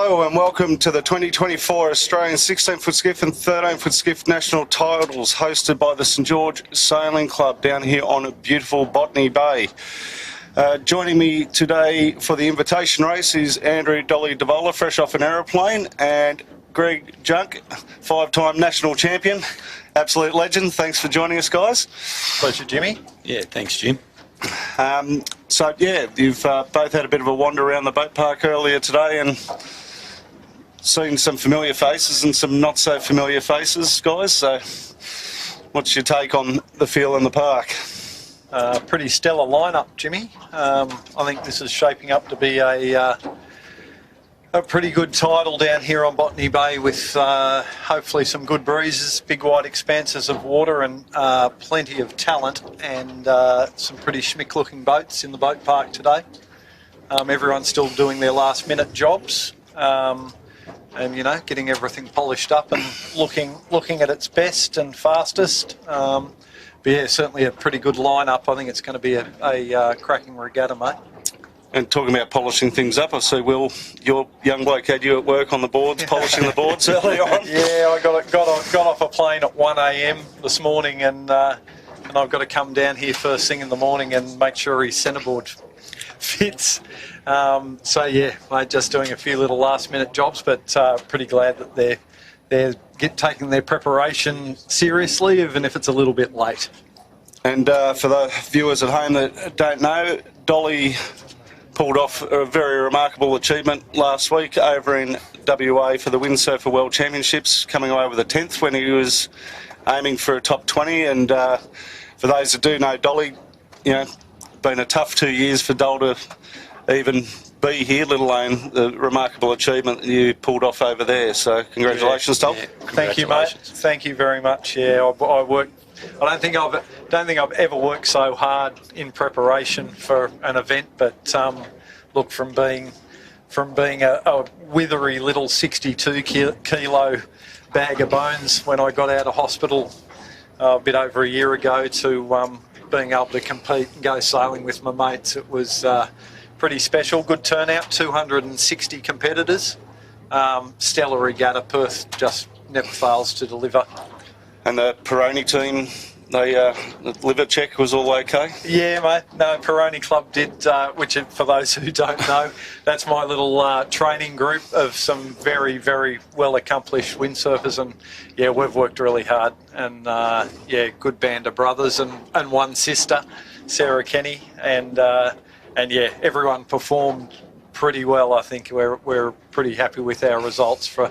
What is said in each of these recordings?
Hello and welcome to the 2024 Australian 16ft Skiff and 13ft Skiff National Titles, hosted by the St George Sailing Club down here on beautiful Botany Bay. Joining me today for the invitation race is Andrew Dolly Davola, fresh off an aeroplane, and Greg Junk, 5-time national champion, absolute legend. Thanks for joining us, guys. Pleasure, Jimmy. Yeah, thanks, Jim. So yeah, you've both had a bit of a wander around the boat park earlier today and seen some familiar faces and some not so familiar faces, guys. So what's your take on the feel in the park? Pretty stellar lineup, Jimmy. I think this is shaping up to be a pretty good title down here on Botany Bay with hopefully some good breezes, big wide expanses of water and plenty of talent and some pretty schmick looking boats in the boat park today. Everyone's still doing their last minute jobs and, you know, getting everything polished up and looking at its best and fastest. But yeah, certainly a pretty good lineup. I think it's going to be a cracking regatta, mate. And talking about polishing things up, I see, Will, your young bloke had you at work on the boards, polishing the boards early on. Yeah, I got off a plane at 1 a.m. this morning, and I've got to come down here first thing in the morning and make sure his centreboard fits. So yeah, mate, just doing a few little last-minute jobs, but pretty glad that they're taking their preparation seriously, even if it's a little bit late. And for the viewers at home that don't know, Dolly pulled off a very remarkable achievement last week over in WA for the Windsurfer World Championships, coming away with a 10th when he was aiming for a top 20. And for those that do know Dolly, you know, been a tough 2 years for Dol to even be here, let alone the remarkable achievement that you pulled off over there. So congratulations, Dol. Yeah. Thank you, mate. Thank you very much. Yeah, I worked. I don't think I've ever worked so hard in preparation for an event. But look, from being a withery little 62 kilo bag of bones when I got out of hospital a bit over a year ago to being able to compete and go sailing with my mates, it was pretty special. Good turnout, 260 competitors. Stellar regatta. Perth just never fails to deliver. And the Peroni team, the liver check was all okay? Yeah, mate. No, Peroni Club did, which for those who don't know, that's my little training group of some very, very well-accomplished windsurfers. And, yeah, we've worked really hard. And, yeah, good band of brothers and one sister, Sarah Kenny. And yeah, everyone performed pretty well, I think. We're pretty happy with our results for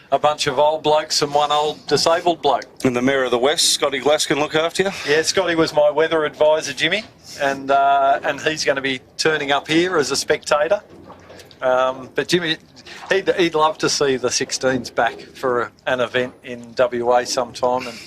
a bunch of old blokes and one old disabled bloke. In the Mirror of the West, Scotty Glaskin look after you? Yeah, Scotty was my weather advisor, Jimmy, and he's going to be turning up here as a spectator. But Jimmy, he'd love to see the 16s back for an event in WA sometime, and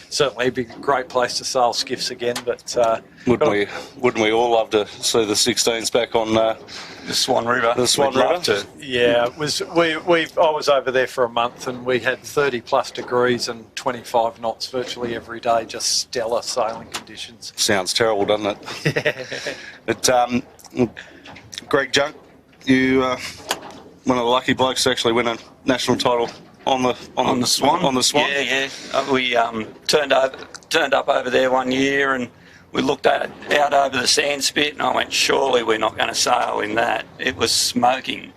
certainly it'd be a great place to sail skiffs again. But wouldn't we all love to see the 16s back on The Swan River. The Swan River. Yeah, it was. I was over there for a month, and we had 30+ degrees and 25 knots virtually every day. Just stellar sailing conditions. Sounds terrible, doesn't it? But Greg Junk, you one of the lucky blokes to actually win a national title on the Swan. On the Swan. Yeah. We turned up over there one year and we looked out over the sand spit, and I went, surely we're not going to sail in that. It was smoking.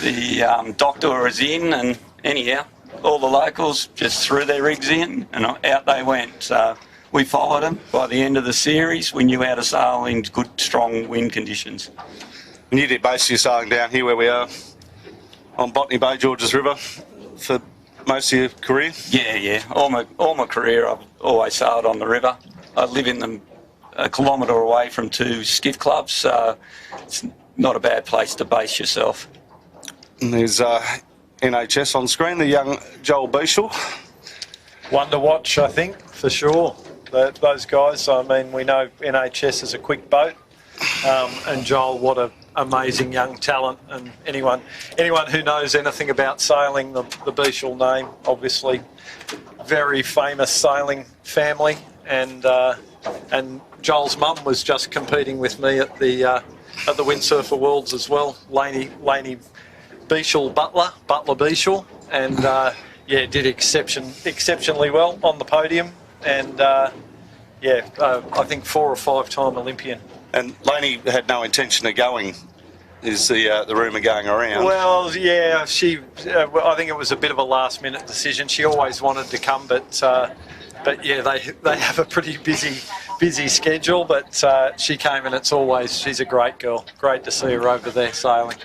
The doctor was in, and anyhow, all the locals just threw their rigs in, and out they went. So we followed them. By the end of the series, we knew how to sail in good, strong wind conditions. And you did most of your sailing down here where we are on Botany Bay, Georges River, for most of your career? Yeah. All my career, I've always sailed on the river. I live in a kilometre away from 2 skiff clubs, so it's not a bad place to base yourself. And there's NHS on screen, the young Joel Beashel. One to watch, I think, for sure. Those guys, I mean, we know NHS is a quick boat, and Joel, what an amazing young talent. And anyone who knows anything about sailing, the Beashel name, obviously, very famous sailing family, and Joel's mum was just competing with me at the Windsurfer Worlds as well. Laney Butler Beechel, and yeah, did exceptionally well on the podium, and I think 4 or 5 time Olympian. And Laney had no intention of going, is the rumour going around? Well, yeah, I think it was a bit of a last minute decision. She always wanted to come, but yeah, they have a pretty busy schedule. But she came, and she's a great girl. Great to see her over there sailing.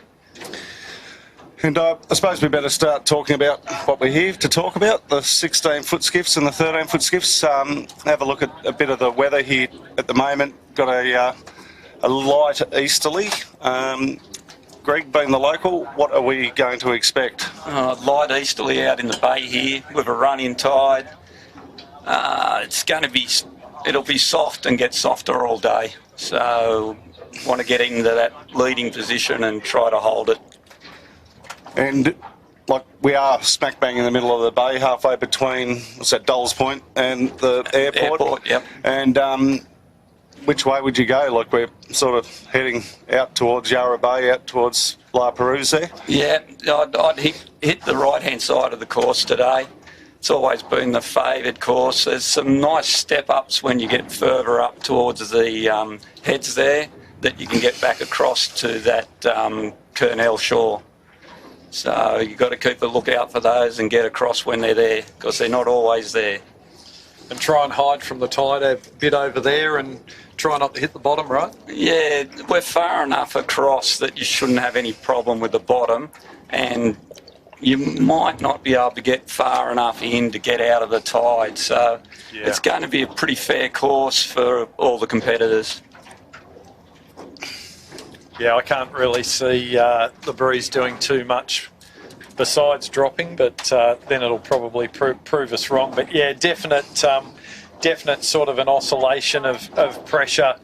And I suppose we better start talking about what we're here to talk about, the 16-foot skiffs and the 13-foot skiffs. Have a look at a bit of the weather here at the moment. Got a light easterly. Greg, being the local, what are we going to expect? Light easterly out in the bay here with a run-in tide. It'll be soft and get softer all day. So want to get into that leading position and try to hold it. And like we are smack bang in the middle of the bay, halfway between Dulles Point and the airport. Yep. And which way would you go? Like we're sort of heading out towards Yarra Bay, out towards La Perouse there. Yeah, I'd hit the right-hand side of the course today. It's always been the favoured course. There's some nice step-ups when you get further up towards the heads there that you can get back across to that Kurnell shore. So you've got to keep a lookout for those and get across when they're there, because they're not always there. And try and hide from the tide a bit over there and try not to hit the bottom, right? Yeah, we're far enough across that you shouldn't have any problem with the bottom, and you might not be able to get far enough in to get out of the tide. So It's going to be a pretty fair course for all the competitors. Yeah, I can't really see the breeze doing too much besides dropping, but then it'll probably prove us wrong. But yeah, definite sort of an oscillation of pressure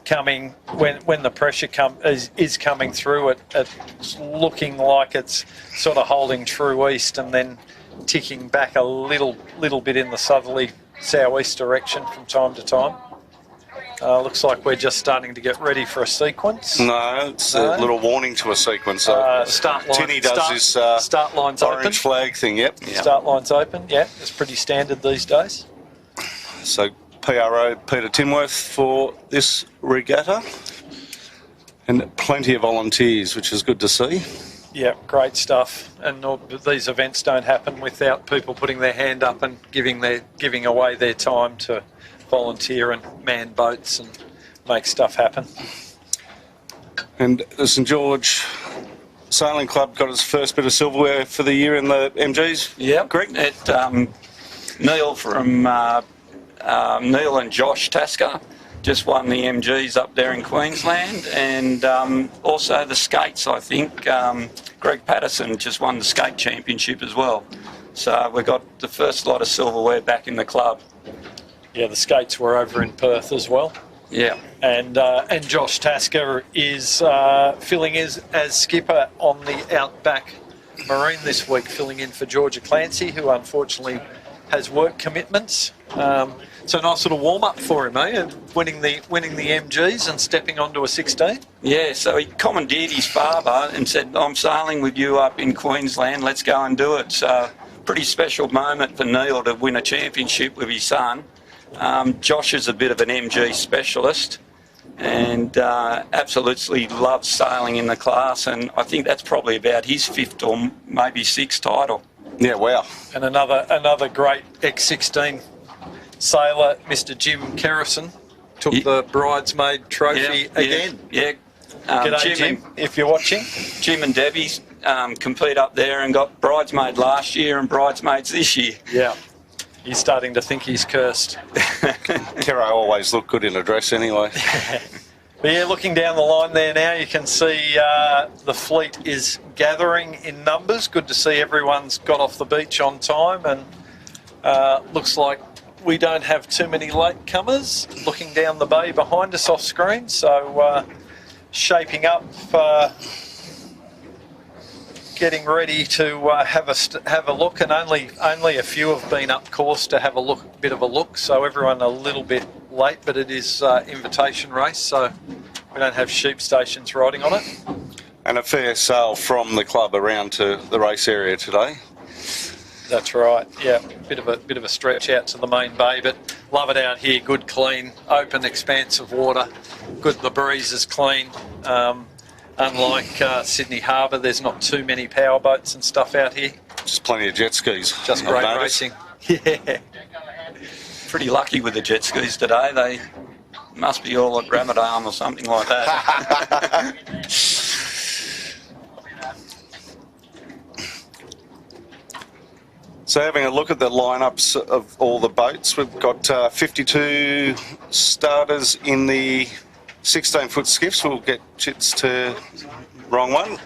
coming when the pressure is coming through. It's looking like it's sort of holding true east and then ticking back a little bit in the southerly southeast direction from time to time. Looks like we're just starting to get ready for a sequence. No, it's a little warning to a sequence. Start line. Tinny does this start line's orange open. flag thing, yep. Start line's open, yeah. It's pretty standard these days. So PRO Peter Timworth for this regatta. And plenty of volunteers, which is good to see. Yeah, great stuff. And these events don't happen without people putting their hand up and giving away their time to volunteer and man boats and make stuff happen. And the St George Sailing Club got its first bit of silverware for the year in the MGs. Yeah, Greg. Neil and Josh Tasker just won the MGs up there in Queensland, and also the skates. I think Greg Patterson just won the skate championship as well. So we got the first lot of silverware back in the club. Yeah, the skates were over in Perth as well. Yeah. And Josh Tasker is filling as skipper on the Outback Marine this week, filling in for Georgia Clancy, who unfortunately has work commitments. So nice little warm-up for him, eh? Winning the MGs and stepping onto a 16. Yeah, so he commandeered his father and said, I'm sailing with you up in Queensland, let's go and do it. So pretty special moment for Neil to win a championship with his son. Josh is a bit of an MG specialist and absolutely loves sailing in the class, and I think that's probably about his 5th or maybe 6th title. Yeah, wow. And another great X16 sailor, Mr. Jim Kerrison, took the bridesmaid trophy again. Yeah. G'day, Jim, if you're watching. Jim and Debbie compete up there and got bridesmaid last year and bridesmaids this year. Yeah. He's starting to think he's cursed. Kero always looked good in a dress anyway. But yeah, looking down the line there now, you can see the fleet is gathering in numbers. Good to see everyone's got off the beach on time, and looks like we don't have too many latecomers. Looking down the bay behind us off screen, so shaping up, getting ready to have a look, and only a few have been up course to have a bit of a look. So everyone a little bit late, but it is invitation race, so we don't have sheep stations riding on it. And a fair sail from the club around to the race area today. That's right. Yeah, bit of a stretch out to the main bay, but love it out here. Good, clean, open expanse of water. Good, the breeze is clean. Unlike Sydney Harbour, there's not too many power boats and stuff out here. Just plenty of jet skis. Just I've great noticed. racing. Yeah. Pretty lucky with the jet skis today. They must be all at Ramadan or something like that. So having a look at the lineups of all the boats, we've got 52 starters in the 16-foot skiffs. We'll get Chits to wrong one.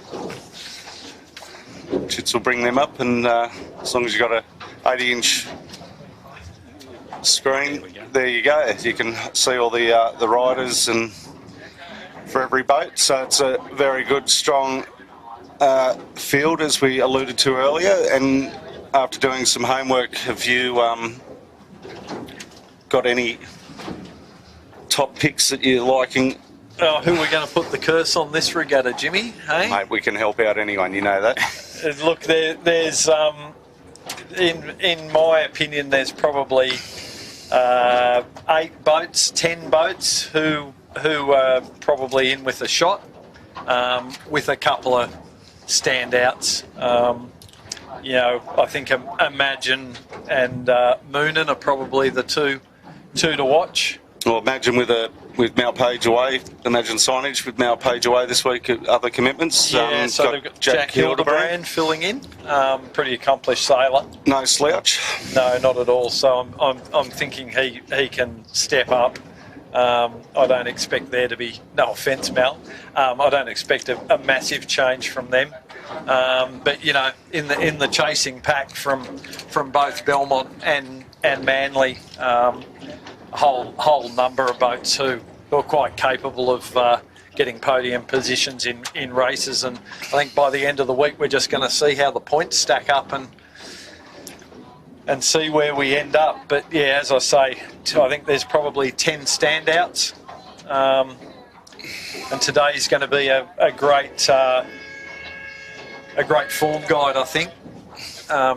Chits will bring them up, and as long as you've got a 80-inch screen, there you go. You can see all the riders and for every boat. So it's a very good, strong field, as we alluded to earlier. And after doing some homework, have you got any top picks that you're liking? Who are we going to put the curse on this regatta, Jimmy? Hey? Mate, we can help out anyone, you know that. Look, there's in my opinion, there's probably 8 boats, 10 boats who are probably in with a shot, with a couple of standouts. I think Imagine and Moonin are probably the two to watch. Well, Imagine with Malpage away, Imagine signage with Malpage away this week at other commitments. Yeah, so they've got Jack Hildebrand filling in, pretty accomplished sailor. No slouch. No, not at all. So I'm thinking he can step up. I don't expect there to be, no offence, Mal, I don't expect a massive change from them. But in the chasing pack from both Belmont and Manly, whole number of boats who are quite capable of getting podium positions in races, and I think by the end of the week we're just going to see how the points stack up and see where we end up. But yeah, as I say, I think there's probably 10 standouts, and today's going to be a great form guide, I think.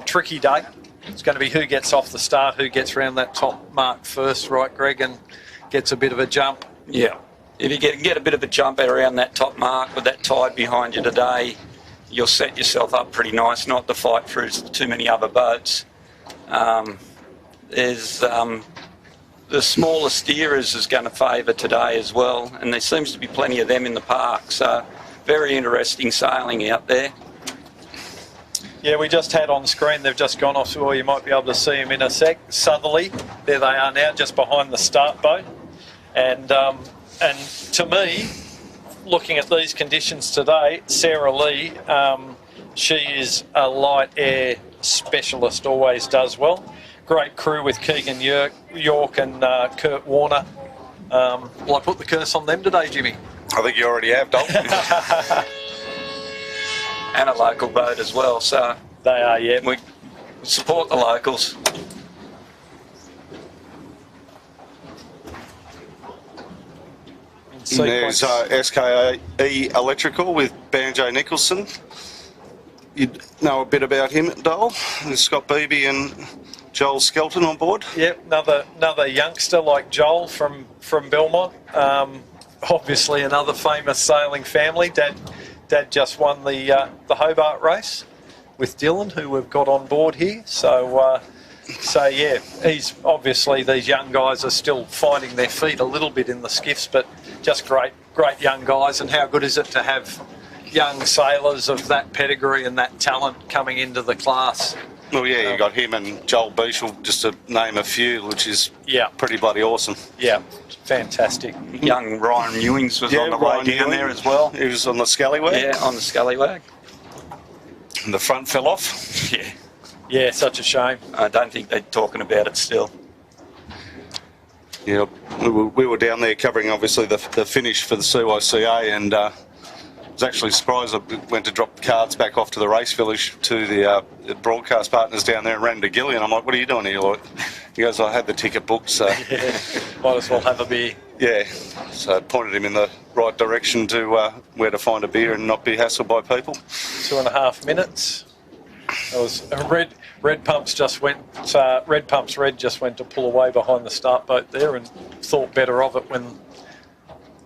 Tricky day. It's going to be who gets off the start, who gets around that top mark first, right, Greg, and gets a bit of a jump. Yeah. If you get a bit of a jump around that top mark with that tide behind you today, you'll set yourself up pretty nice not to fight through too many other boats. There's the smaller steerers is going to favour today as well, and there seems to be plenty of them in the park. So very interesting sailing out there. Yeah, we just had on screen, they've just gone off, well, you might be able to see them in a sec. Southerly, there they are now, just behind the start boat. And to me, looking at these conditions today, Sarah Lee, she is a light air specialist, always does well. Great crew with Keegan York and Kurt Warner. Will I put the curse on them today, Jimmy? I think you already have, Dalton. And a local boat as well, so they are, yeah. We support the locals. There's SKE Electrical with Banjo Nicholson. You'd know a bit about him, Dole. There's Scott Beebe and Joel Skelton on board. Yep, another youngster like Joel from Belmont. Obviously another famous sailing family. Dad just won the Hobart race with Dylan, who we've got on board here. So yeah, he's obviously, these young guys are still finding their feet a little bit in the skiffs, but just great young guys. And how good is it to have young sailors of that pedigree and that talent coming into the class? Well, yeah, you got him and Joel Beechel, just to name a few, which is pretty bloody awesome. Yeah, fantastic. Young Ryan Ewings was on the way down there as well. He was on the scallywag. Yeah, on the scallywag. And the front fell off. Yeah. Yeah, such a shame. I don't think they're talking about it still. Yeah, we were down there covering, obviously, the finish for the CYCA, and I was actually surprised. I went to drop cards back off to the race village to the broadcast partners down there and ran to Gillian. I'm like, what are you doing here? Like, He goes, I had the ticket booked, so... Yeah, might as well have a beer. Yeah, so I pointed him in the right direction to where to find a beer and not be hassled by people. 2.5 minutes. That was Red Pumps just went. Red Pumps Red just went to pull away behind the start boat there and thought better of it when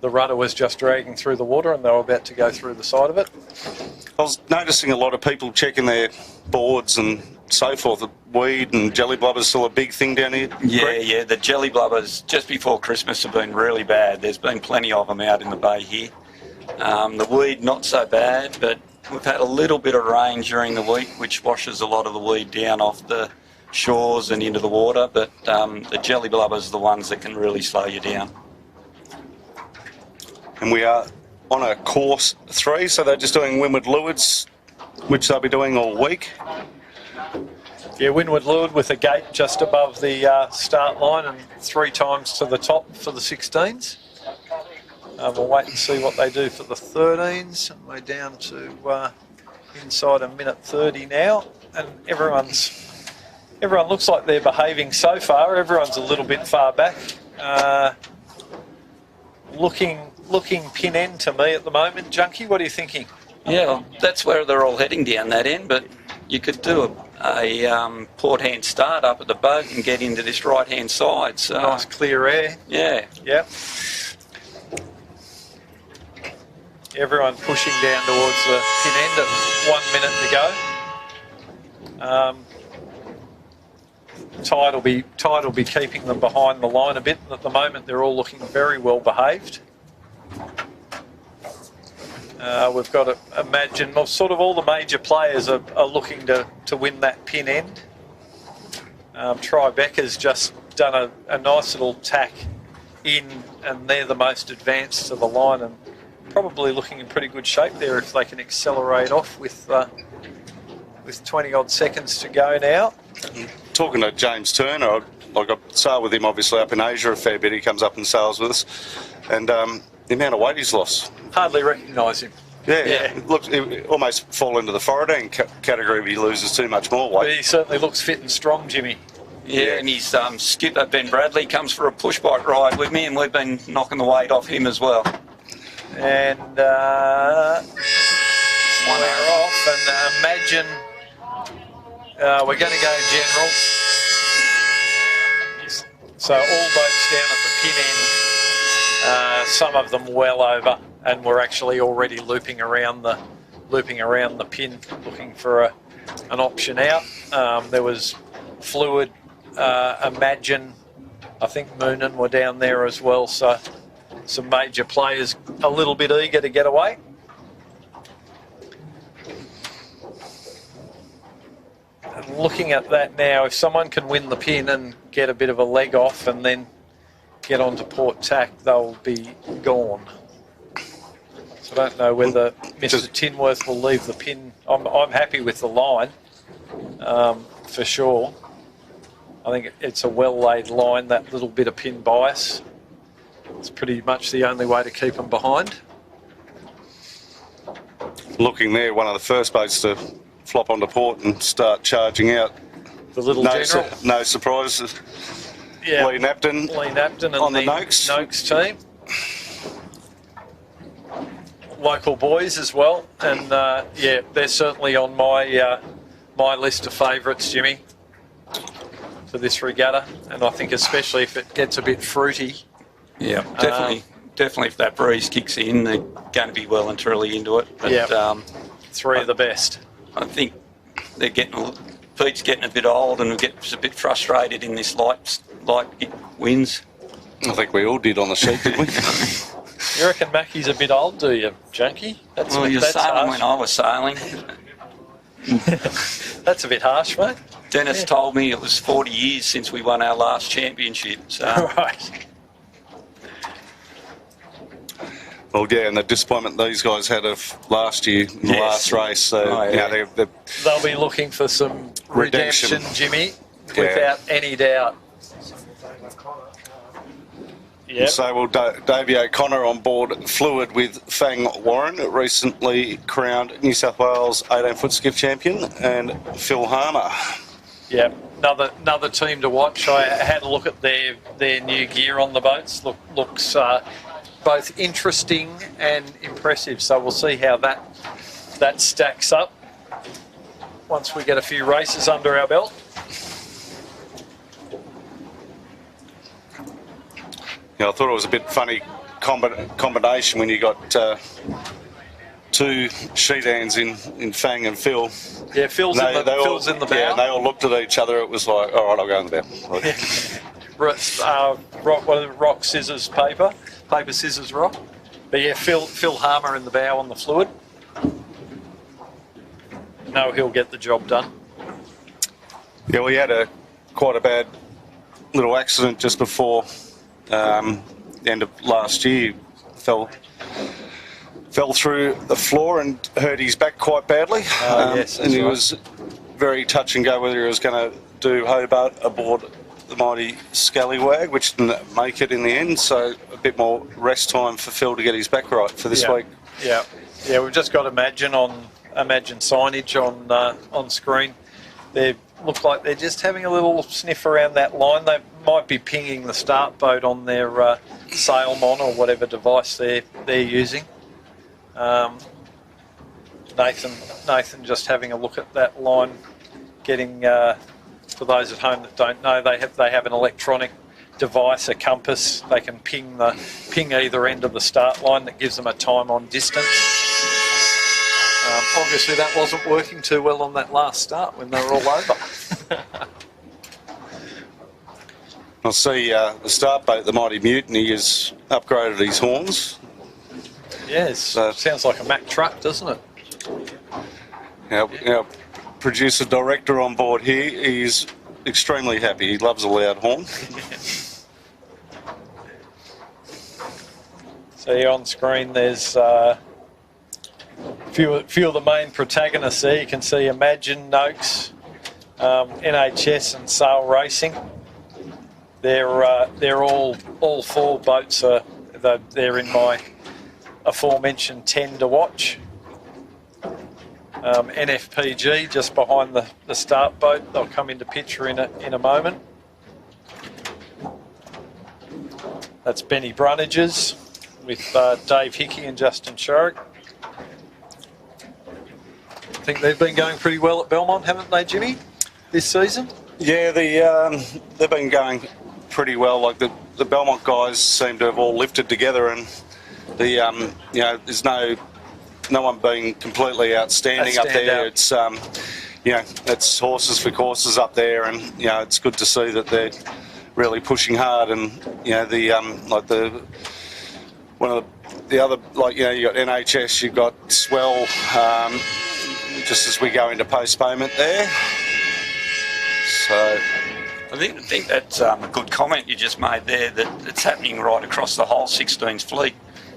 the rudder was just dragging through the water and they were about to go through the side of it. I was noticing a lot of people checking their boards and so forth. Weed and jelly blubber's still a big thing down here. Yeah, the jelly blubbers just before Christmas have been really bad. There's been plenty of them out in the bay here. The weed not so bad, but we've had a little bit of rain during the week, which washes a lot of the weed down off the shores and into the water. But the jelly blubbers are the ones that can really slow you down. And we are on a course 3, so they're just doing windward lewards, which they'll be doing all week. Yeah, windward leeward with a gate just above the start line and 3 times to the top for the 16s. We'll wait and see what they do for the 13s. We're down to inside a minute 30 now, and everyone looks like they're behaving so far. Everyone's a little bit far back. Looking pin end to me at the moment. Junkie, what are you thinking? Yeah, well, that's where they're all heading down that end, but you could do a port hand start up at the boat and get into this right hand side. So nice clear air. Yeah. Yep. Everyone pushing down towards the pin end at 1 minute to go. Tide will be keeping them behind the line a bit. At the moment, they're all looking very well behaved. We've got to imagine, well, sort of all the major players are looking to win that pin end. Tribeca's just done a nice little tack in, and they're the most advanced to the line and probably looking in pretty good shape there if they can accelerate off with 20 odd seconds to go now. Talking to James Turner, I sail with him obviously up in Asia a fair bit. He comes up and sails with us, and the amount of weight he's lost. Hardly recognise him. Yeah. He almost fall into the Foradang category if he loses too much more weight. But he certainly looks fit and strong, Jimmy. Yeah, and his skipper Ben Bradley comes for a push bike ride with me, and we've been knocking the weight off him as well. And we're off, and imagine we're going to go general. So all boats down at the pin end, some of them well over, and we're actually already looping around the pin, looking for an option out. There was Fluid, Imagine, I think Moonan were down there as well, so some major players a little bit eager to get away. And looking at that now, if someone can win the pin and get a bit of a leg off and then get onto port tack, they'll be gone. So I don't know whether Mr. Tinworth will leave the pin. I'm happy with the line, for sure. I think it's a well-laid line, that little bit of pin bias. It's pretty much the only way to keep them behind. Looking there, one of the first boats to flop onto port and start charging out. The little general. No surprise. Yeah. Lee Napton and on the Noakes team. Local boys as well. And yeah, they're certainly on my my list of favourites, Jimmy, for this regatta. And I think especially if it gets a bit fruity. Yeah, definitely if that breeze kicks in, they're going to be well and truly into it. But, yeah, 3 of the best. I think Pete's getting a bit old and gets a bit frustrated in this light winds. I think we all did on the sheet, didn't we? You reckon Mackie's a bit old, do you, Junkie? You're sailing when I was sailing. That's a bit harsh, mate. Dennis told me it was 40 years since we won our last championship. So. Right. Well, yeah, and the disappointment these guys had of last year in the last race. So, they'll be looking for some redemption, Jimmy, without any doubt. Yep. So, well, Davey O'Connor on board Fluid with Fang Warren, recently crowned New South Wales 18ft Skiff champion, and Phil Harmer. Yeah, another team to watch. I had a look at their new gear on the boats. Looks both interesting and impressive. So we'll see how that stacks up once we get a few races under our belt. Yeah, I thought it was a bit funny combination when you got two sheet hands in Fang and Phil. Yeah, Phil's in the bow. Yeah, and they all looked at each other. It was like, all right, I'll go in the bow. Rock, scissors, paper, scissors, rock. But yeah, Phil Harmer in the bow on the fluid. No, he'll get the job done. Yeah, we had quite a bad little accident just before the end of last year. Fell through the floor and hurt his back quite badly. Yes, and he right. was very touch and go whether he was going to do Hobart aboard the mighty Scallywag, which didn't make it in the end. So a bit more rest time for Phil to get his back right for this week. Yeah, we've just got Imagine signage on screen. They look like they're just having a little sniff around that line. They might be pinging the start boat on their Sailmon or whatever device they're using. Nathan just having a look at that line, getting for those at home that don't know, they have an electronic device, a compass. They can ping either end of the start line that gives them a time on distance. Obviously that wasn't working too well on that last start when they were all over. I'll see the start boat, the Mighty Mutiny, has upgraded his horns. Yes, sounds like a Mack truck, doesn't it? Our producer director on board here, he's extremely happy. He loves a loud horn. So here on screen there's a few of the main protagonists there. You can see Imagine, Noakes, NHS and Sail Racing. They're all four boats they're in my aforementioned 10 to watch. NFPG just behind the start boat. They'll come into picture in a moment. That's Benny Brunnages with Dave Hickey and Justin Sharrock. I think they've been going pretty well at Belmont, haven't they, Jimmy, this season? Yeah, they've been going pretty well. Like the Belmont guys seem to have all lifted together, and there's no one being completely outstanding up there. It's it's horses for courses up there, and it's good to see that they're really pushing hard. And one of the other, you got NHS, you've got Swell. Just as we go into postponement there. So I think that's a good comment you just made there, that it's happening right across the whole 16s fleet,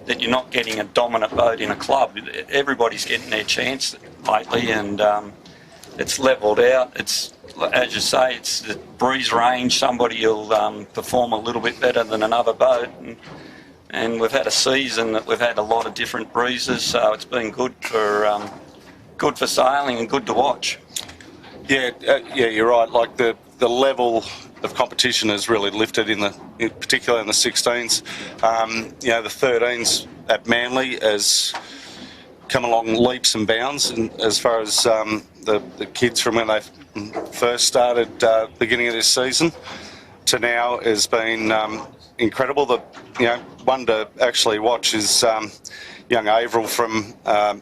that you're not getting a dominant boat in a club. Everybody's getting their chance lately, and it's levelled out. It's, as you say, it's the breeze range. Somebody will perform a little bit better than another boat. And we've had a season that we've had a lot of different breezes, so it's been good for sailing and good to watch. Yeah, you're right. Like the level of competition has really lifted particularly in the 16s. The 13s at Manly has come along leaps and bounds, and as far as the kids from when they first started beginning of this season to now has been incredible. One to actually watch is young Averill from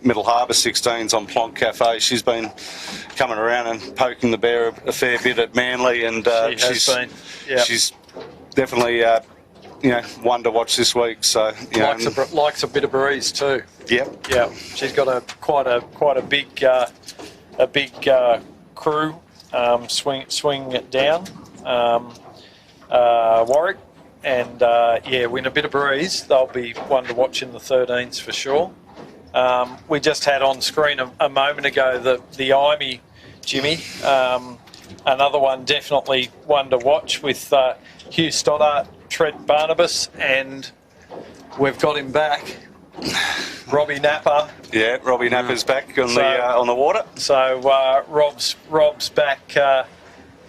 Middle Harbour 16s on Plonk Cafe. She's been coming around and poking the bear a fair bit at Manly, and she's definitely one to watch this week. So likes a bit of breeze too. Yep. Yeah, she's got quite a big crew. Swing it down, Warwick. And when a bit of breeze, they'll be one to watch in the 13s for sure. We just had on screen a moment ago the IME, Jimmy. Another one, definitely one to watch, with Hugh Stoddart, Trent Barnabas, and we've got him back, Robbie Napper. Yeah, Robbie Napper's back on the water. So Rob's back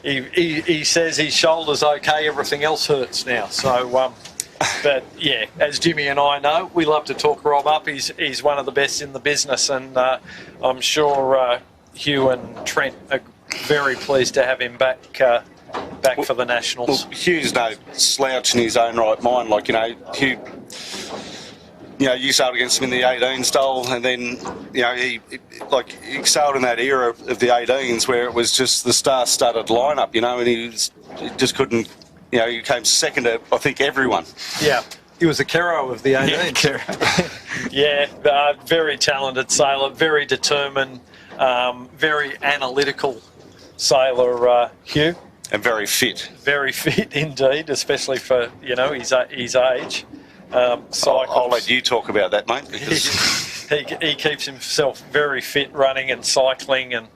he says his shoulder's okay, everything else hurts now. So, but yeah, as Jimmy and I know, we love to talk Rob up. He's one of the best in the business, and I'm sure Hugh and Trent are very pleased to have him back for the Nationals. Well, Hugh's no slouch in his own right mind. Like, Hugh, you sailed against him in the 18 style, and then, he excelled in that era of the 18s where it was just the star-studded lineup, and he just couldn't, he came second to, I think, everyone. Yeah. He was a Kero of the 18s. Yeah, very talented sailor, very determined, very analytical sailor, Hugh. And very fit. Very fit indeed, especially for, his age. I'll let you talk about that, mate. Because he keeps himself very fit, running and cycling and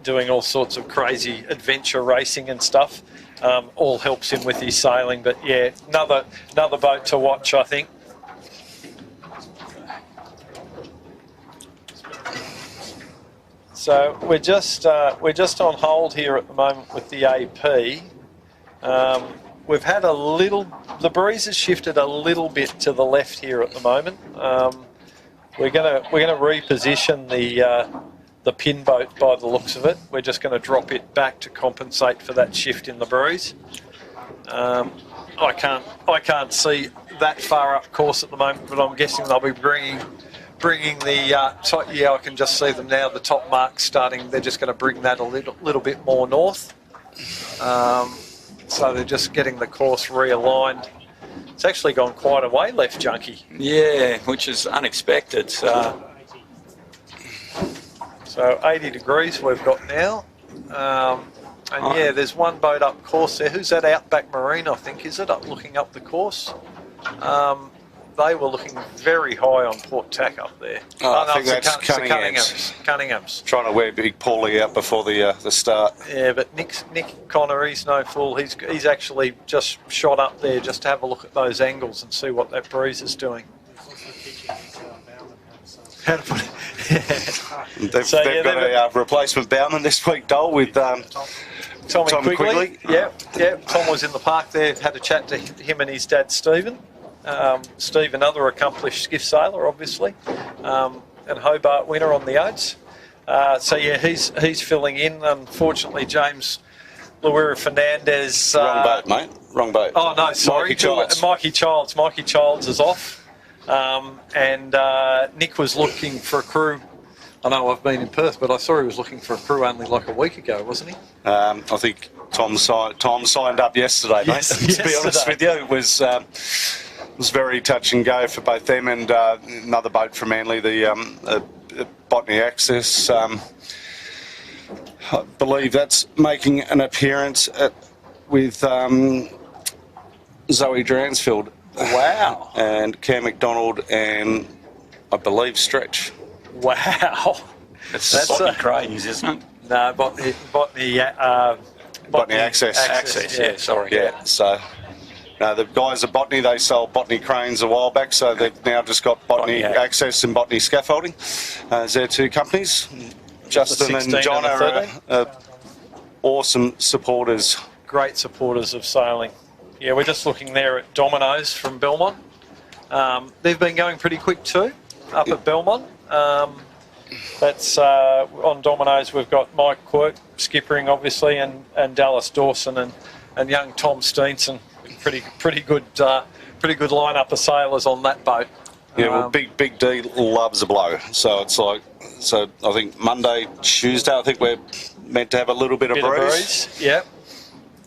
doing all sorts of crazy adventure racing and stuff. All helps him with his sailing. But yeah, another boat to watch, I think. So we're just on hold here at the moment with the AP. We've had the breeze has shifted a little bit to the left here at the moment. We're gonna reposition the pin boat by the looks of it. We're just going to drop it back to compensate for that shift in the breeze. I can't see that far up course at the moment, but I'm guessing they'll be bringing the top. Yeah, I can just see them now. The top marks starting. They're just going to bring that a little bit more north. So they're just getting the course realigned. It's actually gone quite a way left, Junkie. Yeah, which is unexpected. So 80 degrees we've got now. And yeah, there's one boat up course there. Who's that? Outback Marine, I think, is it? Looking up the course. They were looking very high on Port Tack up there. I think that's Cunningham's. Trying to wear Big Paulie out before the start. Yeah, but Nick Connor, he's no fool. He's actually just shot up there just to have a look at those angles and see what that breeze is doing. How to put it. They've got a replacement bowman this week, Dole, with Tommy Quigley. Yep. Tom was in the park there, had a chat to him and his dad, Stephen. Steve, another accomplished skiff sailor, obviously, and Hobart winner on the Oats. So yeah, he's filling in. Unfortunately, James Luira Fernandez. Wrong boat, mate. Wrong boat. Oh no, sorry. Mikey Childs. Mikey Childs is off, and Nick was looking for a crew. I know I've been in Perth, but I saw he was looking for a crew only like a week ago, wasn't he? I think Tom signed up yesterday, mate. Yes, to be honest with you, it was very touch and go for both them and another boat from Manly, the Botany Access. I believe that's making an appearance with Zoe Dransfield. Wow. And Cam McDonald and, I believe, Stretch. Wow. That's Botany Cranes, isn't it? No, Botany Access, yeah, sorry. Yeah, so... the guys at Botany, they sold Botany Cranes a while back, so they've now just got Botany Access and Botany Scaffolding as their two companies. Justin and John are awesome supporters. Great supporters of sailing. Yeah, we're just looking there at Domino's from Belmont. They've been going pretty quick too, up at Belmont. That's on Domino's. We've got Mike Quirk skippering, obviously, and Dallas Dawson and young Tom Steenson. Pretty good lineup of sailors on that boat. Yeah, well, Big D loves a blow, so it's like, I think Monday, Tuesday, I think we're meant to have a little bit of breeze. Yep.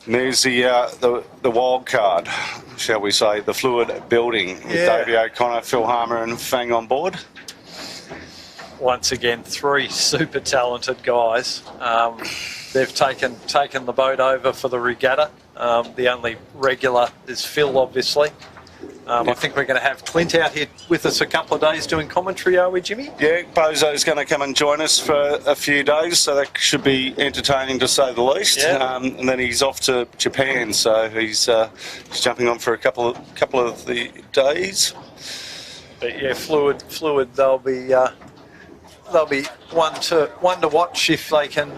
And there's the wild card, shall we say, the fluid building with Davey O'Connor, Phil Harmer, and Fang on board. Once again, three super talented guys. They've taken the boat over for the regatta. The only regular is Phil, obviously. I think we're going to have Clint out here with us a couple of days doing commentary, are we, Jimmy? Yeah, Bozo's going to come and join us for a few days, so that should be entertaining to say the least. Yeah. And then he's off to Japan, so he's jumping on for a couple of the days. But yeah, fluid. They'll be one to watch if they can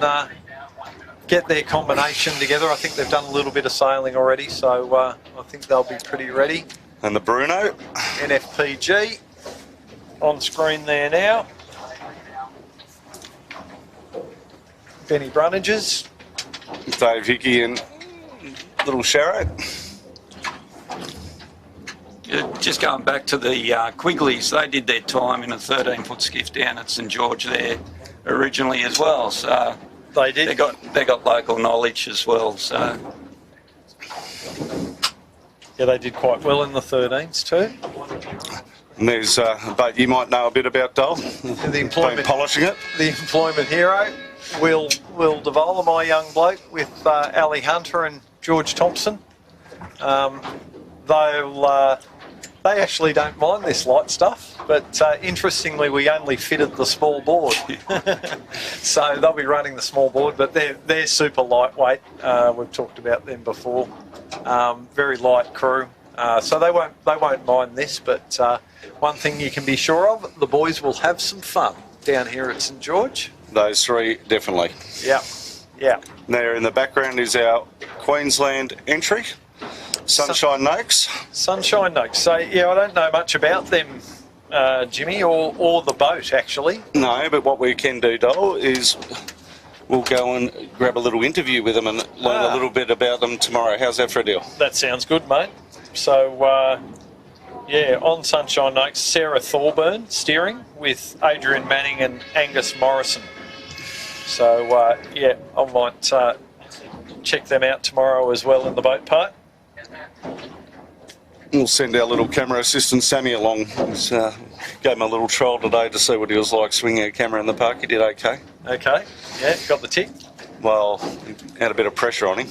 get their combination together. I think they've done a little bit of sailing already, so I think they'll be pretty ready. And the Bruno. NFPG on screen there now. Benny Brunnages. Dave Hickey and Little Sharrow. Just going back to the Quigleys, they did their time in a 13-foot skiff down at St George there originally as well. So they did. They got local knowledge as well. So yeah, they did quite well in the 13s too. And there's a boat you might know a bit about, Dole. The employment, been polishing it. The employment hero, Will DeVola, my young bloke, with Ali Hunter and George Thompson. They actually don't mind this light stuff, but interestingly, we only fitted the small board. So they'll be running the small board, but they're super lightweight. We've talked about them before. Very light crew, so they won't mind this. But one thing you can be sure of, the boys will have some fun down here at St George. Those three, definitely. Yeah, yeah. There in the background is our Queensland entry. Sunshine Noakes. Sunshine Noakes. So, yeah, I don't know much about them, Jimmy, or the boat, actually. No, but what we can do, Dole, is we'll go and grab a little interview with them and learn a little bit about them tomorrow. How's that for a deal? That sounds good, mate. So, yeah, on Sunshine Noakes, Sarah Thorburn steering with Adrian Manning and Angus Morrison. So, yeah, I might check them out tomorrow as well in the boat part. We'll send our little camera assistant Sammy along. He's, gave him a little trial today to see what he was like swinging a camera in the park. He did okay. Okay, yeah, got the tick. Well, he had a bit of pressure on him.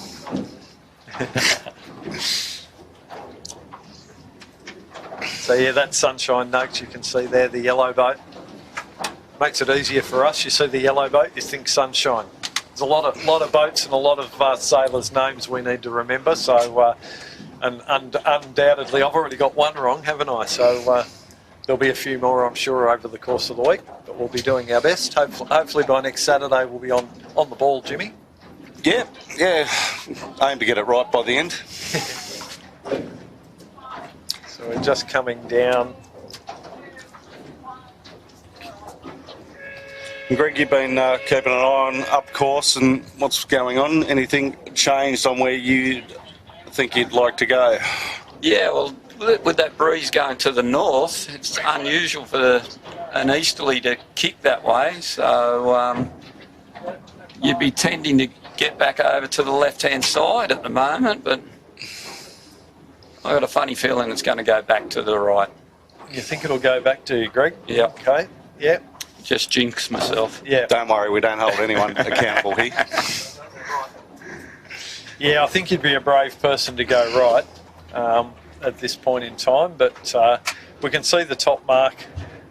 So yeah, that's Sunshine Noakes. You can see there the yellow boat. Makes it easier for us. You see the yellow boat, you think sunshine. There's a lot of boats and a lot of sailors' names we need to remember. So, and undoubtedly, I've already got one wrong, haven't I? So there'll be a few more, I'm sure, over the course of the week. But we'll be doing our best. Hopefully by next Saturday we'll be on the ball, Jimmy. Yeah. Aim to get it right by the end. So we're just coming down. Greg, you've been keeping an eye on up course and what's going on. Anything changed on where you think you'd like to go? yeah, well, with that breeze going to the north, it's unusual for an easterly to kick that way. So you'd be tending to get back over to the left-hand side at the moment, but I've got a funny feeling it's going to go back to the right. You think it'll go back to you, Greg? Yeah. Okay. Yeah. Just jinx myself. Yeah. Don't worry, we don't hold anyone accountable here. Yeah, I think you'd be a brave person to go right at this point in time, but we can see the top mark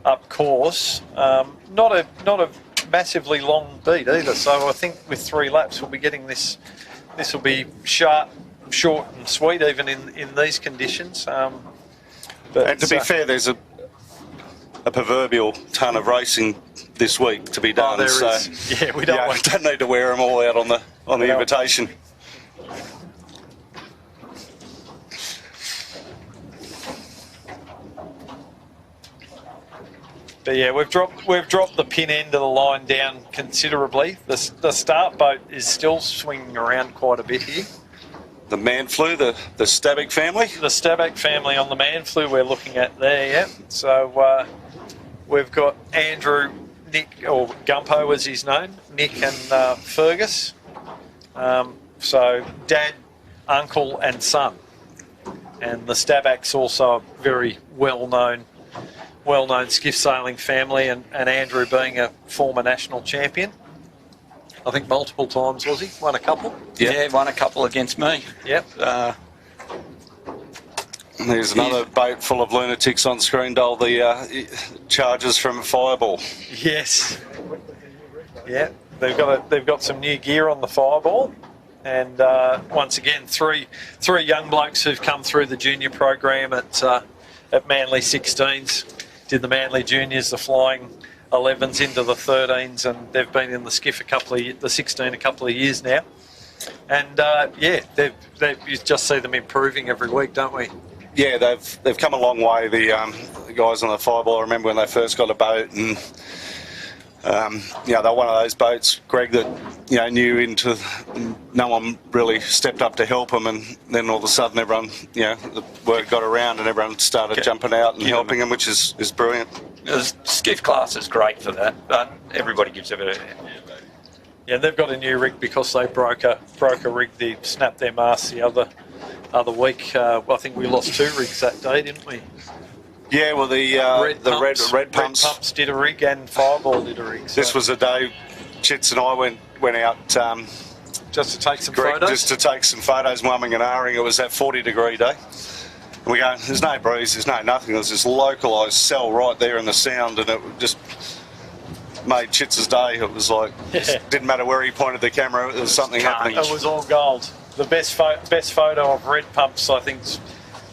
up course. Not a massively long beat either, so I think with 3 laps we'll be getting this. This will be sharp, short and sweet even in these conditions. But, and to be fair, there's a proverbial ton of racing this week to be done. There so is. Yeah, we don't need to wear them all out on the invitation. But yeah, we've dropped the pin end of the line down considerably. The start boat is still swinging around quite a bit here. The Manflu, the Stabak family? The Stabak family on the Manflu we're looking at there, yeah. So we've got Andrew, Nick, or Gumpo as he's known, Nick and Fergus. So dad, uncle and son. And the Stabak's also a very well-known skiff sailing family, and Andrew being a former national champion. I think multiple times, was he? Won a couple? Yeah, won a couple against me. Yep. There's another boat full of lunatics on screen, Dole, the Chargers from Fireball. Yes. Yeah, they've got some new gear on the Fireball, and once again, three young blokes who've come through the junior program at Manly 16s. Did the Manly Juniors, the Flying 11s into the 13s, and they've been in the skiff the 16 a couple of years now. And yeah, you just see them improving every week, don't we? Yeah, they've come a long way. The guys on the fireball, I remember when they first got a boat, and they're one of those boats, Greg, that knew into. No one really stepped up to help them, and then all of a sudden, everyone, the word got around, and everyone started jumping out and helping them, which is brilliant. The skiff class is great for that, but everybody gives a bit of. Yeah, they've got a new rig because they broke a rig. They snapped their mast the other week. I think we lost 2 rigs that day, didn't we? Yeah, well, the red pumps did a rig and Fireball did a rig. So. This was a day Chits and I went out just to take some photos. Just to take some photos, mumming and ahhing. It was that 40-degree day. And we go, there's no breeze, there's no nothing. There's this localised cell right there in the sound, and it just made Chits' day. It was like, didn't matter where he pointed the camera, there was something happening. It was all gold. The best photo of red pumps, I think,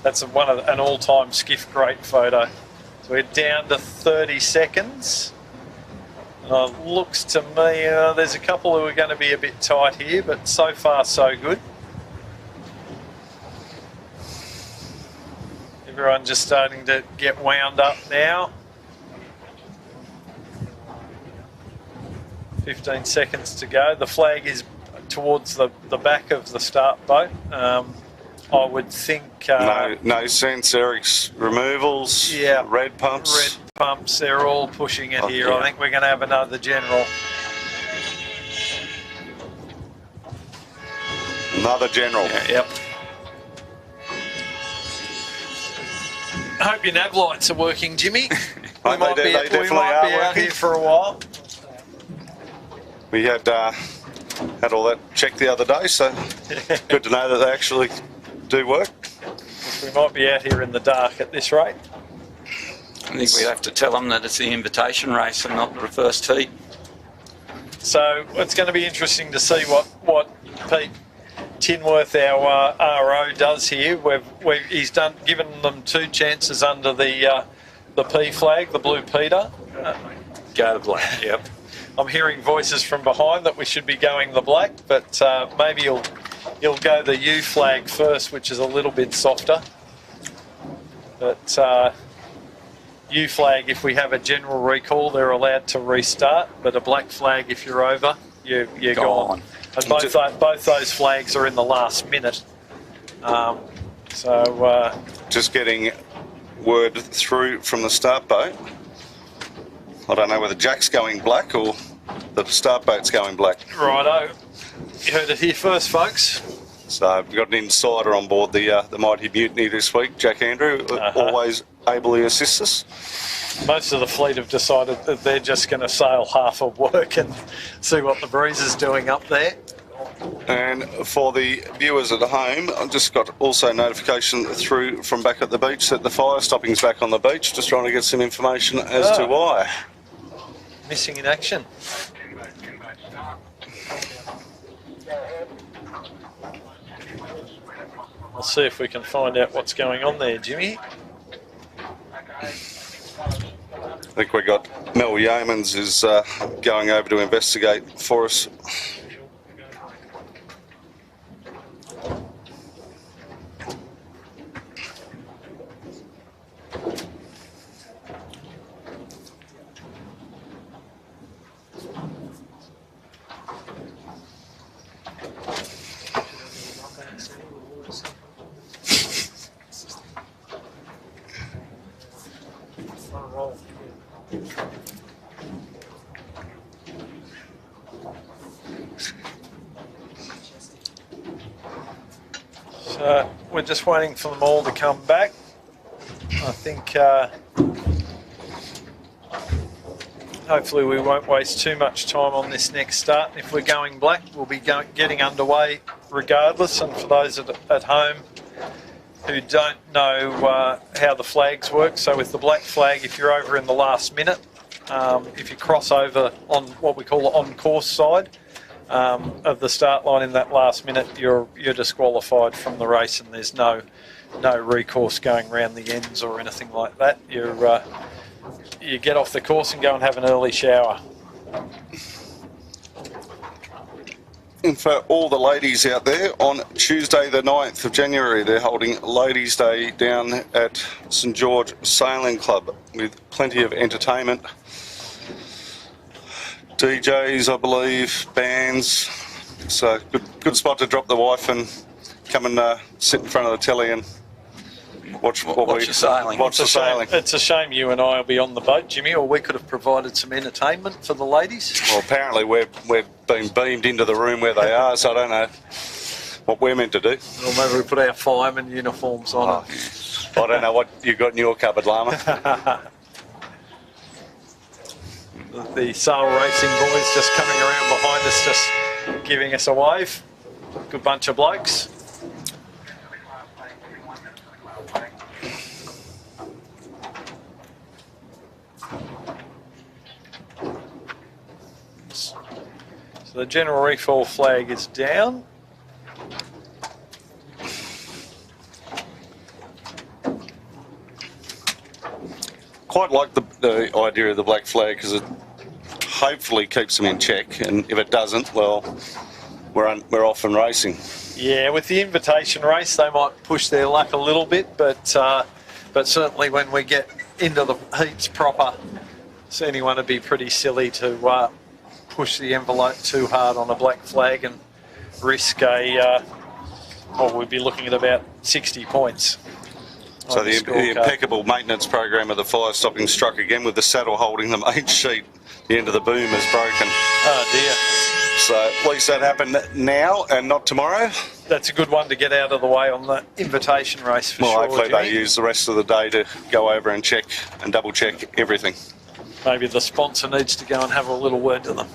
that's an all-time skiff great photo. So we're down to 30 seconds. Looks to me, there's a couple who are going to be a bit tight here, but so far so good. Everyone just starting to get wound up now. 15 seconds to go. The flag is towards the back of the start boat. I would think... no sense, Eric's removals, red pumps. Red pumps, they're all pushing it here. Yeah. I think we're going to have another general. Another general. Yeah, yep. I hope your nav lights are working, Jimmy. They definitely are out here for a while. We had all that checked the other day, so good to know that they actually do work. We might be out here in the dark at this rate. I think we have to tell them that it's the invitation race and not the first heat. So it's going to be interesting to see what Pete Tinworth, our RO, does here. He's given them 2 chances under the P flag, the blue Peter. Go to black, yep. I'm hearing voices from behind that we should be going the black, but maybe he'll go the U flag first, which is a little bit softer. But U flag, if we have a general recall, they're allowed to restart, but a black flag, if you're over, you're gone. And both those flags are in the last minute. Just getting word through from the start boat. I don't know whether Jack's going black or the start boat's going black. Righto. You heard it here first, folks. So we've got an insider on board the Mighty Mutiny this week, Jack Andrew, always ably assists us. Most of the fleet have decided that they're just going to sail half of work and see what the breeze is doing up there. And for the viewers at home, I've just got also notification through from back at the beach that the fire stopping's back on the beach, just trying to get some information as to why. Missing in action. We'll see if we can find out what's going on there, Jimmy. I think we got Mel Yeomans is going over to investigate for us. So we're just waiting for them all to come back. I think hopefully we won't waste too much time on this next start. If we're going black, we'll be getting underway regardless. And for those at home who don't know how the flags work, so with the black flag, if you're over in the last minute, if you cross over on what we call the on-course side of the start line in that last minute, you're disqualified from the race, and there's no recourse going around the ends or anything like that. You get off the course and go and have an early shower. And for all the ladies out there, on Tuesday the 9th of January, they're holding Ladies' Day down at St George Sailing Club with plenty of entertainment. DJs, I believe, bands. It's a good spot to drop the wife and come and sit in front of the telly and watch the sailing. Watch the sailing. It's a shame you and I will be on the boat, Jimmy, or we could have provided some entertainment for the ladies. Well, apparently we've been beamed into the room where they are, so I don't know what we're meant to do. Well, maybe we put our fireman uniforms on. I don't know what you got in your cupboard, Lama. The sail racing boys just coming around behind us, just giving us a wave. Good bunch of blokes. So the general reefall flag is down. Quite like the idea of the black flag because it hopefully keeps them in check, and if it doesn't, well, we're off and racing. Yeah, with the invitation race, they might push their luck a little bit, but certainly when we get into the heats proper, so anyone would be pretty silly to push the envelope too hard on a black flag and risk we'd be looking at about 60 points. So the impeccable maintenance program of the fire stopping struck again with the saddle holding the main sheet. The end of the boom is broken. Oh dear. So at least that happened now and not tomorrow. That's a good one to get out of the way on the invitation race for sure. Well, hopefully Jimmy. they use the rest of the day to go over and check and double check everything. Maybe the sponsor needs to go and have a little word to them.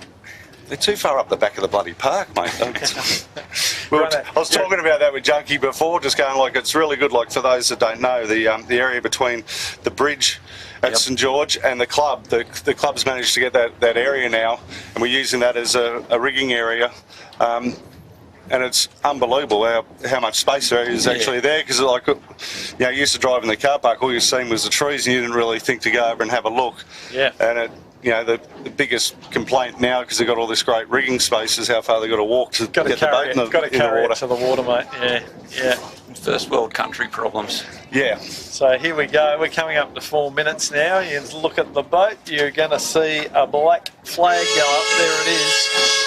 They're too far up the back of the bloody park, mate. I was talking about that with Junkie before, just going like it's really good. Like for those that don't know, the area between the bridge at St George and the club, the club's managed to get that area now, and we're using that as a rigging area. And it's unbelievable how much space there is actually there, because like, you know, you used to drive in the car park, all you've seen was the trees, and you didn't really think to go over and have a look. Yeah. And it, you know, the biggest complaint now, because they've got all this great rigging space, is how far they've got to walk to get the boat in the water. Got to carry it to the water, mate. Yeah. First world country problems. Yeah. So here we go. We're coming up to 4 minutes now. You look at the boat. You're going to see a black flag go up. There it is.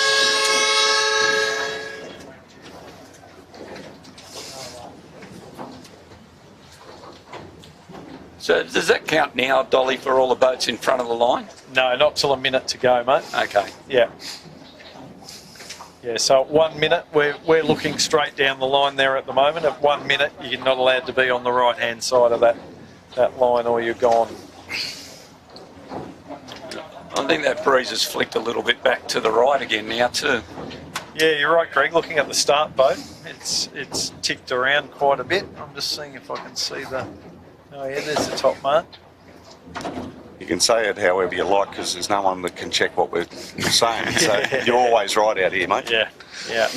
So does that count now, Dolly, for all the boats in front of the line? No, not till a minute to go, mate. Okay. Yeah. Yeah, so at 1 minute, we're looking straight down the line there at the moment. At 1 minute, you're not allowed to be on the right-hand side of that line or you're gone. I think that breeze has flicked a little bit back to the right again now too. Yeah, you're right, Greg. Looking at the start boat, it's ticked around quite a bit. I'm just seeing if I can see the... Oh yeah, there's the top mark. You can say it however you like, because there's no one that can check what we're saying. So you're always right out here, mate. Yeah.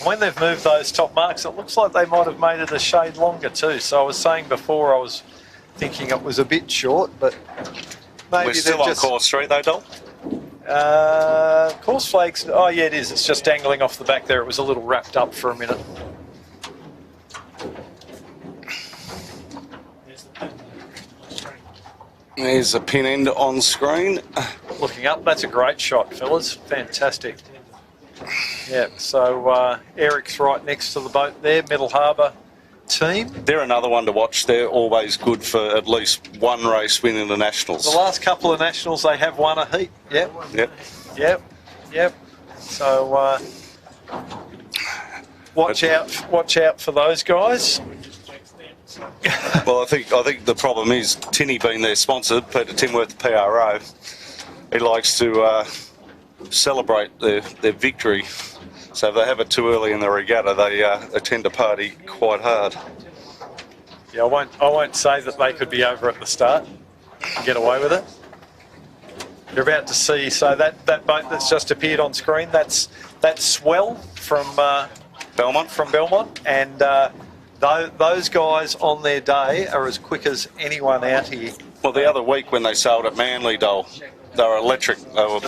When they've moved those top marks, it looks like they might have made it a shade longer too. So I was saying before, I was thinking it was a bit short, but maybe we're still on course 3 though, Dol? Course flags. Oh yeah, it is. It's just dangling off the back there. It was a little wrapped up for a minute. There's a pin end on screen. Looking up, that's a great shot, fellas. Fantastic. Yeah, so Eric's right next to the boat there, Middle Harbour team. They're another one to watch. They're always good for at least one race win in the Nationals. The last couple of Nationals, they have won a heat. Yep. So watch out for those guys. Well, I think the problem is Tinny being their sponsor, Peter Tinworth, PRO. He likes to celebrate their victory. So if they have it too early in the regatta, they tend to party quite hard. Yeah, I won't say that they could be over at the start and get away with it. You're about to see, so that boat that's just appeared on screen, that's Swell from Belmont, and those guys on their day are as quick as anyone out here. Well, the other week when they sailed at Manly, Dole, they were electric. They were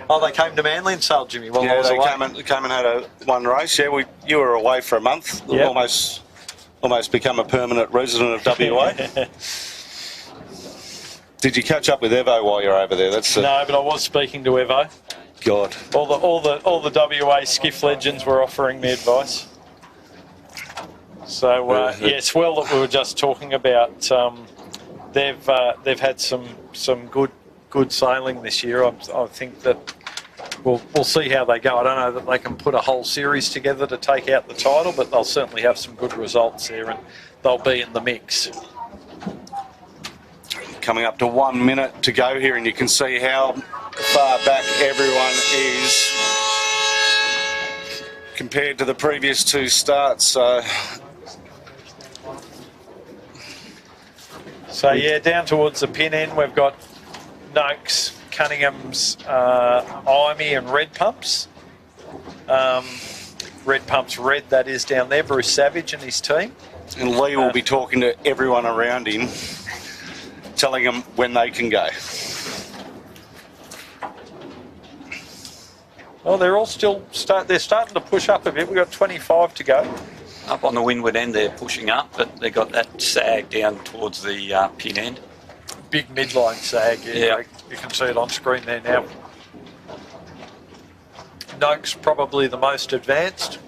Oh, they came to Manly and sailed, Jimmy. Well, Yeah, they away. came and had one race. Yeah, you were away for a month. Yep. Almost become a permanent resident of WA. Did you catch up with Evo while you were over there? No, but I was speaking to Evo. God. All the WA skiff legends were offering me advice. So it's well that we were just talking about. They've had some good sailing this year. I think that we'll see how they go. I don't know that they can put a whole series together to take out the title, but they'll certainly have some good results there, and they'll be in the mix. Coming up to 1 minute to go here, and you can see how far back everyone is compared to the previous two starts. So yeah, down towards the pin end, we've got Noakes, Cunningham's, Imey and Red Pumps. Red Pumps Red, that is, down there, Bruce Savage and his team. And Lee will be talking to everyone around him, telling them when they can go. Well, they're all still they're starting to push up a bit. We've got 25 to go. Up on the windward end, they're pushing up, but they got that sag down towards the pin end. Big midline sag, Yeah. Greg. You can see it on screen there now. Noakes probably the most advanced.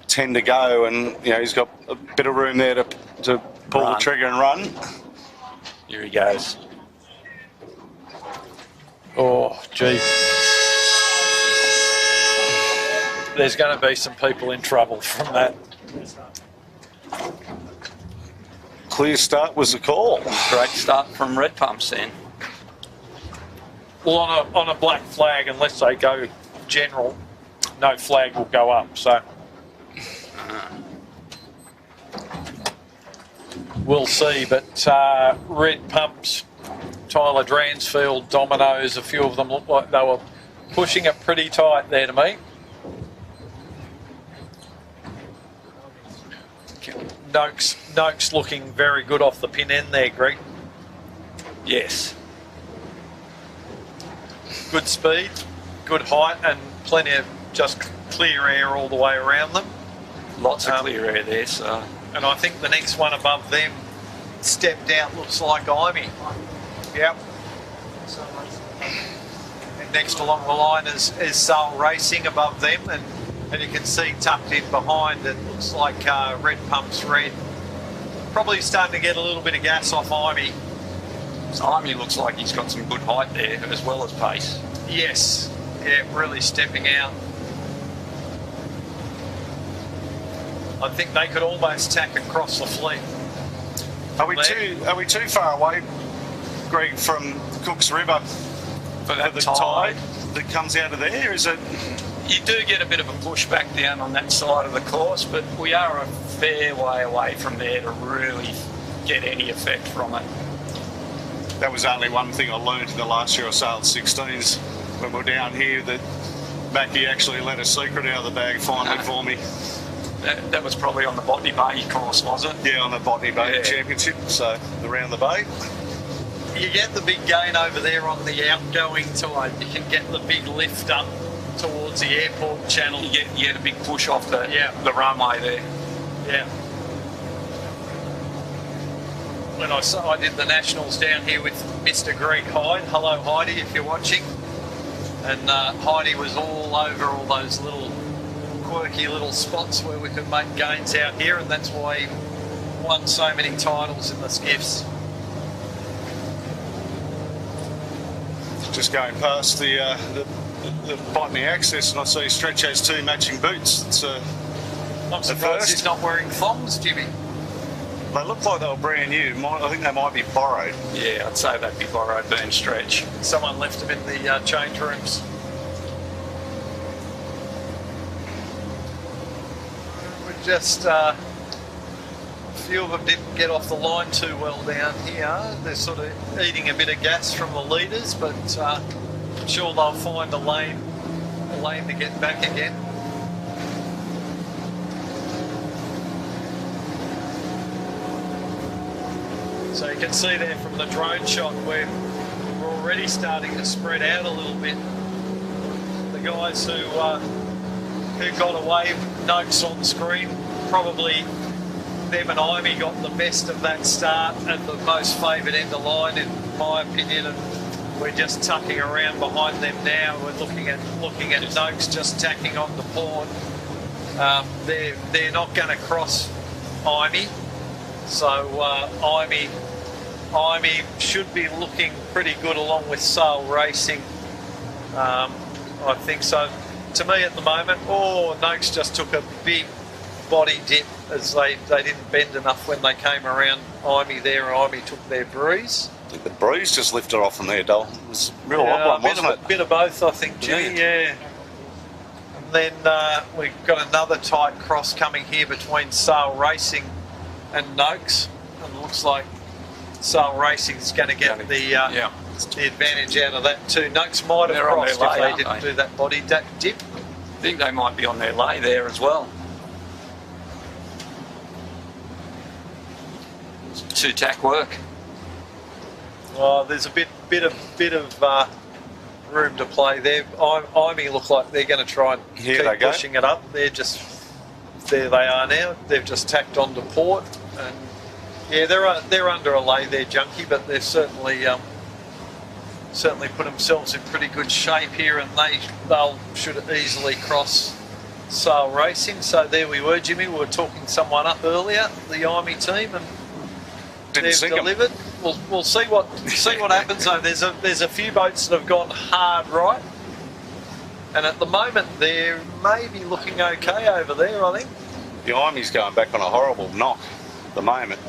10 to go, and he's got a bit of room there to pull the Run. trigger and run. Here he goes. Oh, gee. There's going to be some people in trouble from that. Clear start was the call. Great start from Red Pumps then. Well, on a black flag, unless they go general, no flag will go up. So we'll see. But Red Pumps, Tyler Dransfield, Dominoes, a few of them look like they were pushing it pretty tight there to me. Noakes looking very good off the pin end there, Greg. Yes. Good speed, good height, and plenty of just clear air all the way around them. Lots of clear air there, so. And I think the next one above them stepped out looks like Imey. Yep. And next along the line is Sail Racing above them, and you can see tucked in behind it looks like Red Pumps Red. Probably starting to get a little bit of gas off Imey. Imey looks like he's got some good height there as well as pace. Yes, yeah, really stepping out. I think they could almost tack across the fleet. Are we too far away, Greg, from Cooks River For that the tide, that comes out of there? Is it? you do get a bit of a push back down on that side of the course, but we are a fair way away from there to really get any effect from it. That was only one thing I learned in the last year I sailed 16s when we were down here, that Mackie actually let a secret out of the bag finally for me. That was probably on the Botany Bay course, was it? Yeah, on the Botany Bay Yeah. Championship, so around the bay. You get the big gain over there on the outgoing tide. You can get the big lift up towards the airport channel. You get a big push off the runway there. Yeah. When I did the Nationals down here with Mr. Greg Hyde. Hello, Heidi, if you're watching. And Heidi was all over all those little quirky little spots where we could make gains out here, and that's why he won so many titles in the skiffs. Just going past the Botany access, and I see Stretch has two matching boots. It's I'm surprised first. he's not wearing thongs, Jimmy. they look like they were brand new. I think they might be borrowed. Yeah, I'd say that'd be borrowed burn Stretch. Someone left them in the change rooms. We just a few of them didn't get off the line too well down here. They're sort of eating a bit of gas from the leaders, but I'm sure they'll find a lane to get back again. So you can see there from the drone shot we're already starting to spread out a little bit. guys who got away with Noakes on screen. Probably them and Imey got the best of that start and the most favoured end of line, in my opinion. And we're just tucking around behind them now. We're looking at Noakes just tacking on the port. They're not going to cross Imey, so Imey should be looking pretty good along with Sail Racing. I think so. To me at the moment, Noakes just took a big body dip as they didn't bend enough when they came around Imey there, and Imey took their breeze. I think the breeze just lifted off from there, Dole. It was a real odd one, wasn't it? A bit of both, I think, Jimmy, yeah. And then we've got another tight cross coming here between Sail Racing and Noakes. And it looks like Sail Racing's going to get the advantage out of that too. Noakes might have crossed if they didn't do that body dip. I think they might be on their lay there as well. Two tack work. Oh, there's a bit of room to play there. Imey look like they're going to try and keep pushing it up. There they are now. They've just tacked onto port, and yeah, they're under a lay there, Junkie, but they've certainly put themselves in pretty good shape here, and they'll should easily cross Sail Racing. So there we were, Jimmy. We were talking someone up earlier, the Imey team, and they've delivered. We'll see what happens though. There's a few boats that have gone hard right, and at the moment they're maybe looking okay over there, I think. The Imey's going back on a horrible knock at the moment.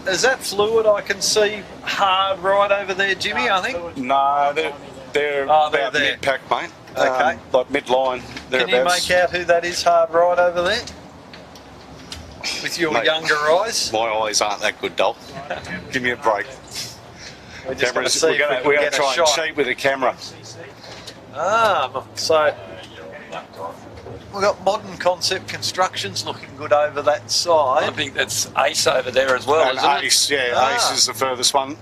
Is that fluid? I can see hard right over there, Jimmy, I think. No, they're about mid-pack, mate. Okay. Like mid-line, Can you make out who that is hard right over there? With your younger eyes? My eyes aren't that good, Dol. Give me a break. We're just going to see if we can get a shot. Try and cheat with the camera. So we've got Modern Concept Constructions looking good over that side. I think that's Ace over there as well, isn't it? Ace, yeah, Ace is the furthest one.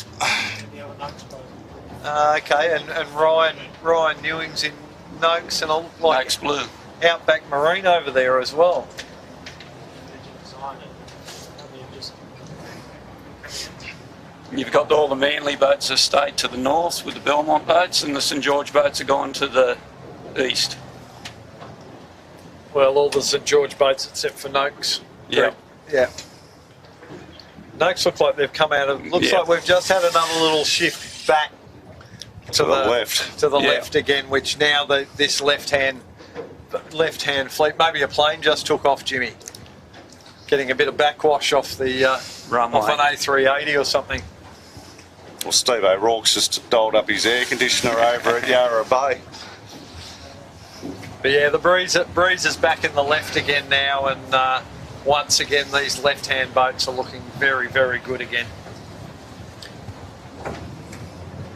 Okay, and Ryan Newing's in Noakes, and like Noakes Blue. Outback Marine over there as well. You've got all the Manly boats have stayed to the north with the Belmont boats, and the St George boats have gone to the east. Well, all the St George boats except for Noakes. Yeah. Yeah. Noakes look like they've come out of... Looks like we've just had another little shift back to the left. To the left again, which now this left-hand fleet, maybe a plane just took off, Jimmy. Getting a bit of backwash off the runway. Off an A380 or something. Well, Steve O'Rourke's just dialed up his air conditioner over at Yarra Bay. But yeah, the breeze is back in the left again now, and once again these left-hand boats are looking very, very good again.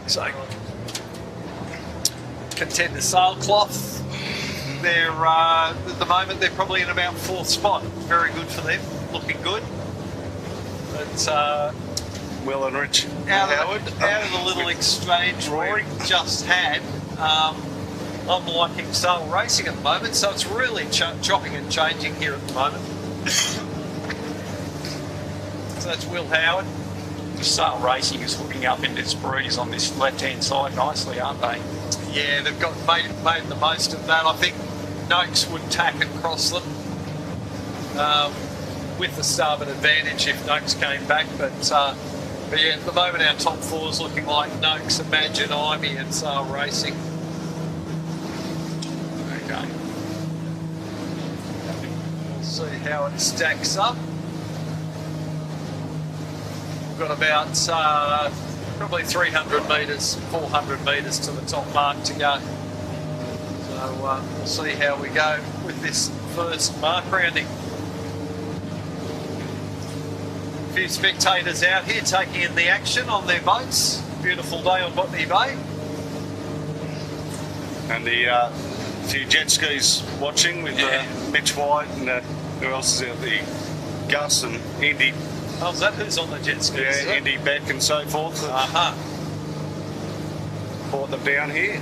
So, Contender Sailcloth, they're at the moment they're probably in about 4th spot. Very good for them, looking good. But Will and Rich out of the little exchange we just had, I'm liking Sail Racing at the moment, so it's really chopping and changing here at the moment. So that's Will Howard. Sail Racing is hooking up into this breeze on this left-hand side nicely, aren't they? Yeah, they've got made the most of that. I think Noakes would tack and cross them with the starboard advantage if Noakes came back. But yeah, at the moment our top 4 is looking like Noakes, Imagine, Imey and Sail Racing. Okay. We'll see how it stacks up. We've got about probably 300 metres, 400 metres to the top mark to go. So we'll see how we go with this first mark rounding. A few spectators out here taking in the action on their boats. Beautiful day on Botany Bay. And the few jet skis watching with Mitch White and who else is out there? Gus and Indy. Oh, is that who's on the jet skis? Yeah, Indy Beck and so forth. Uh-huh. Brought them down here.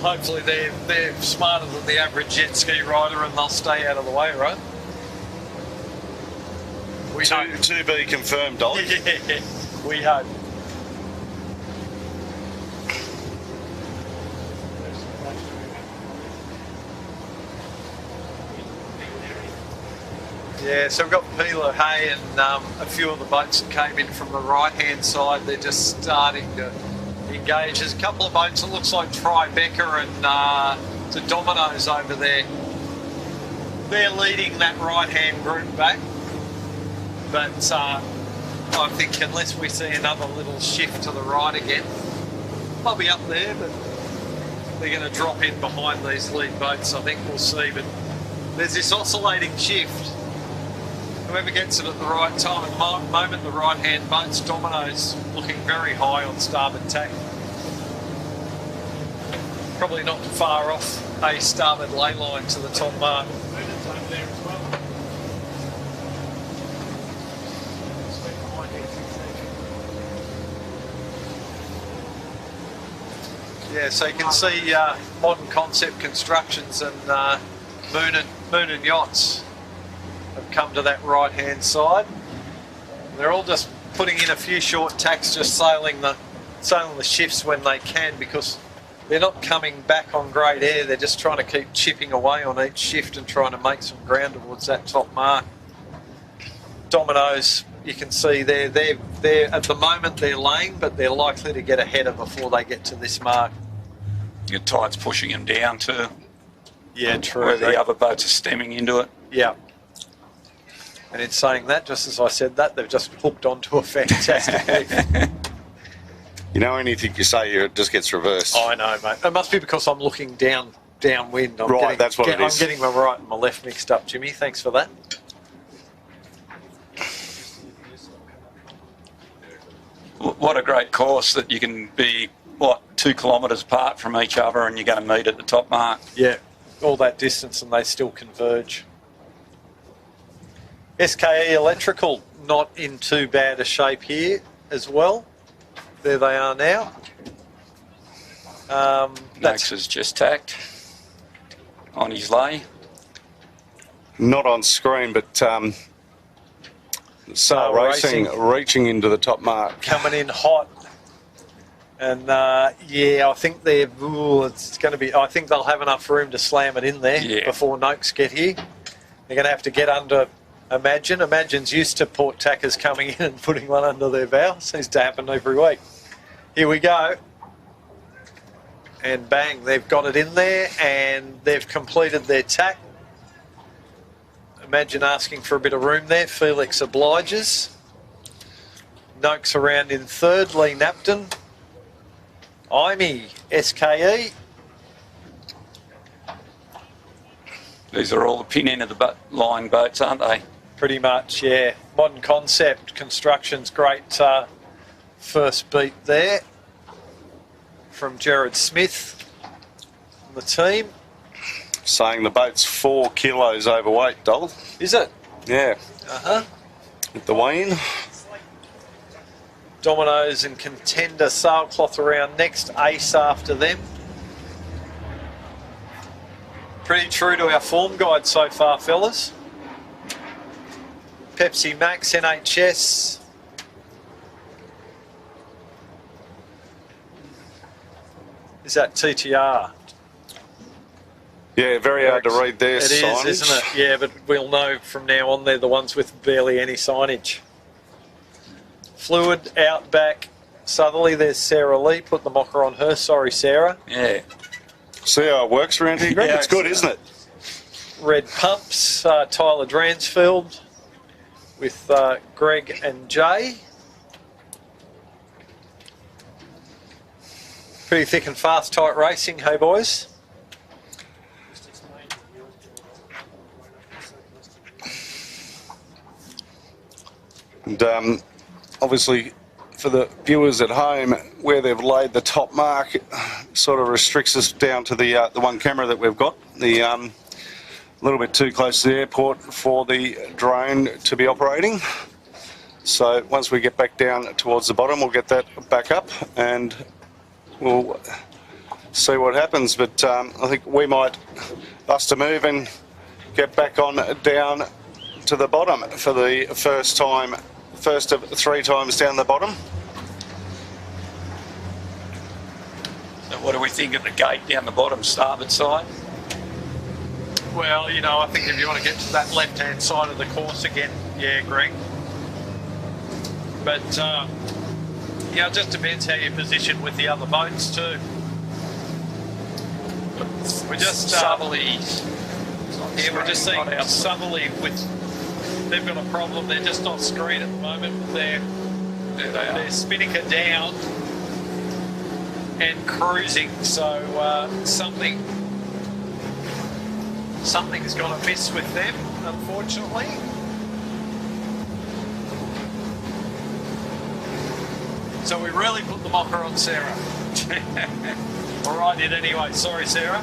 hopefully they're smarter than the average jet ski rider and they'll stay out of the way, right? We hope. To be confirmed, Dolly. Yeah, we hope. Yeah, so we've got Peeler Hay and a few of the boats that came in from the right-hand side. They're just starting to engage. There's a couple of boats, it looks like Tribeca and the Dominoes over there. They're leading that right-hand group back. But I think unless we see another little shift to the right again, they'll be up there, but they're going to drop in behind these lead boats, I think we'll see. But there's this oscillating shift. Whoever gets it at the right time, at the moment the right-hand boat's Dominoes looking very high on starboard tack. Probably not far off a starboard ley line to the top mark. Yeah, so you can see Modern Concept Constructions and Moon and Yachts have come to that right-hand side. They're all just putting in a few short tacks, just sailing the shifts when they can, because they're not coming back on great air. They're just trying to keep chipping away on each shift and trying to make some ground towards that top mark. Dominoes, you can see they're at the moment they're laying, but they're likely to get ahead of before they get to this mark. Your tide's pushing them down too. Yeah, true. Where the other boats are stemming into it. Yeah. And in saying that, just as I said that, they've just hooked onto a fantastic reef. You know, anything you say, it just gets reversed. I know, mate. It must be because I'm looking downwind. That's what it is. I'm getting my right and my left mixed up, Jimmy. Thanks for that. What a great course that you can be, 2 kilometres apart from each other and you're going to meet at the top mark. Yeah, all that distance and they still converge. SKE Electrical, not in too bad a shape here as well. There they are now. Max has just tacked on his lay. Not on screen, but Sail Racing reaching into the top mark. Coming in hot. And yeah, I think it's going to be. I think they'll have enough room to slam it in there before Noakes get here. They're going to have to get under Imagine. Imagine's used to port tackers coming in and putting one under their bow. Seems to happen every week. Here we go. And bang, they've got it in there and they've completed their tack. Imagine asking for a bit of room there. Felix obliges. Noakes around in third. Lee Napton. Imey, SKE. These are all the pin end of the line boats, aren't they? Pretty much, yeah. Modern Concept Construction's great first beat there from Jared Smith and the team. Saying the boat's 4 kilos overweight, Dol. Is it? Yeah. Uh-huh. With the wean. Dominoes and Contender Sailcloth around next. Ace after them. Pretty true to our form guide so far, fellas. Pepsi Max, NHS. Is that TTR? Yeah, very hard to read their signage. signage. It is, isn't it? Yeah, but we'll know from now on they're the ones with barely any signage. Fluid, Outback, Southerly. There's Sarah Lee. Put the mocker on her. Sorry, Sarah. Yeah. See how it works around here, Greg? Yeah, it's good, isn't it? Red Pumps, Tyler Dransfield with Greg and Jay. Pretty thick and fast, tight racing, hey boys? And obviously, for the viewers at home, where they've laid the top mark, sort of restricts us down to the one camera that we've got. A little bit too close to the airport for the drone to be operating. So once we get back down towards the bottom, we'll get that back up and we'll see what happens. But I think we might bust a move and get back on down to the bottom for the first of 3 times down the bottom. So what do we think of the gate down the bottom, starboard side? Well, you know, I think if you want to get to that left-hand side of the course again, yeah, Greg. But, yeah, it just depends how you're positioned with the other boats too. We're just... Southerly. Yeah, we're just seeing Southerly with... They've got a problem, they're just not screened at the moment. They're Spinnaker down and cruising, so something's got to miss with them, unfortunately. So we really put the mocker on Sarah. Or I did anyway, sorry Sarah.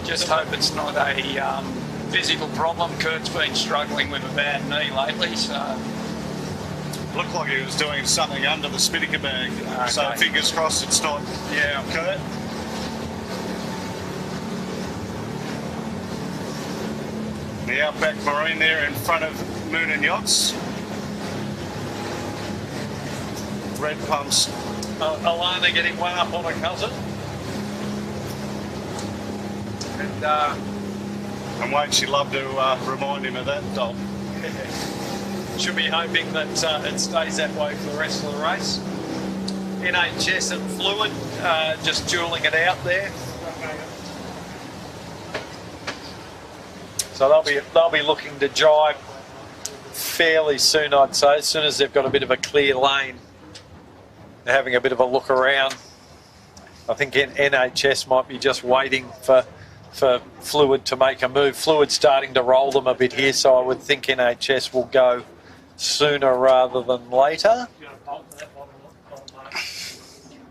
Just hope it's not a physical problem. Kurt's been struggling with a bad knee lately, so... Looked like he was doing something under the Spinnaker bag, so fingers crossed it's not. Yeah. Kurt. The Outback Marine there in front of Moon and Yachts. Red pumps. Alana getting one up on her cousin. And won't she love to remind him of that, Dol? Should be hoping that it stays that way for the rest of the race. NHS and Fluid just dueling it out there. So they'll be looking to drive fairly soon, I'd say, as soon as they've got a bit of a clear lane. They're having a bit of a look around. I think NHS might be just waiting for Fluid to make a move. Fluid's starting to roll them a bit here, so I would think NHS will go sooner rather than later.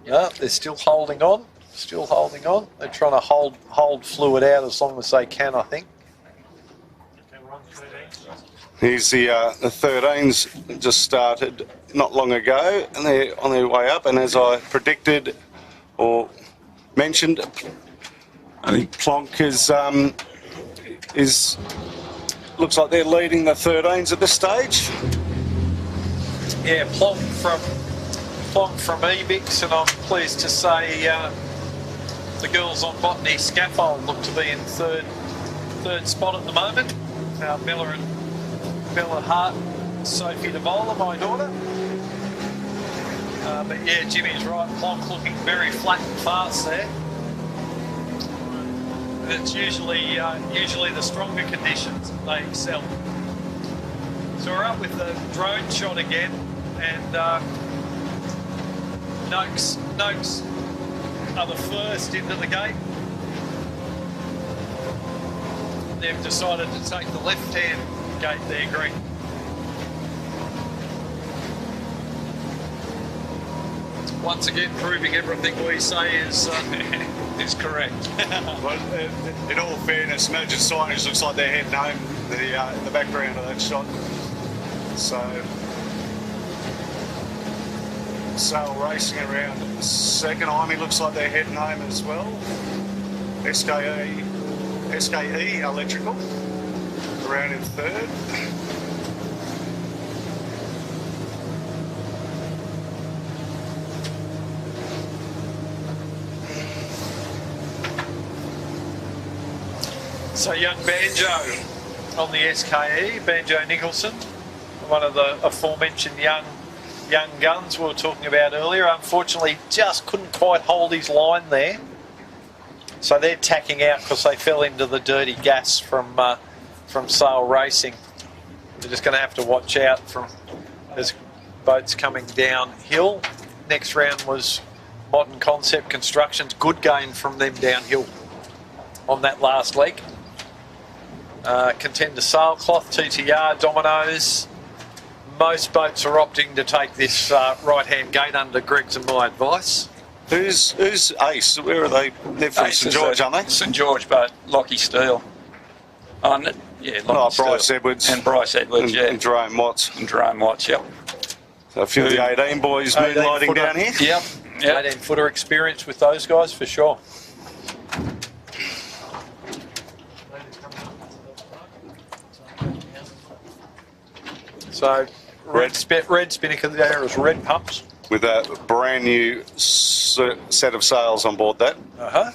No, they're still holding on. Still holding on. They're trying to hold Fluid out as long as they can, I think. Here's the 13s just started not long ago, and they're on their way up. And as I predicted or mentioned, I think Plonk is looks like they're leading the 13s at this stage. Yeah, Plonk from Ebix, and I'm pleased to say the girls on Botany Scaffold look to be in third spot at the moment. Bella Hart, Sophie DeVola, my daughter. But yeah, Jimmy's right. Plonk looking very flat and fast there. It's usually the stronger conditions that they excel. So we're up with the drone shot again, and Noakes are the first into the gate. They've decided to take the left-hand gate there, Greg. Once again, proving everything we say is correct. Well, in all fairness, Emergent Signage looks like they're heading home, the background of that shot. So, Sail Racing around second. Army looks like they're heading home as well. SKE Electrical around in third. So young Banjo on the SKE, Banjo Nicholson, one of the aforementioned young guns we were talking about earlier. Unfortunately, just couldn't quite hold his line there. So they're tacking out because they fell into the dirty gas from Sail Racing. They're just going to have to watch out from as boats coming downhill. Next round was Modern Concept Constructions. Good gain from them downhill on that last leg. Contender Sailcloth, TTR, Dominoes. Most boats are opting to take this right-hand gate under Greg's and my advice. Who's Ace? Where are they? They're from Ace St George, aren't they? St George, but Lockie Steel. Yeah, Bryce Edwards. And Bryce Edwards, yeah. And Jerome Watts. And Jerome Watts, yep. So a few of the 18 boys moonlighting down here. Yep. 18-footer experience with those guys for sure. So red spinnaker there is red pumps. With a brand new set of sails on board that. Uh-huh.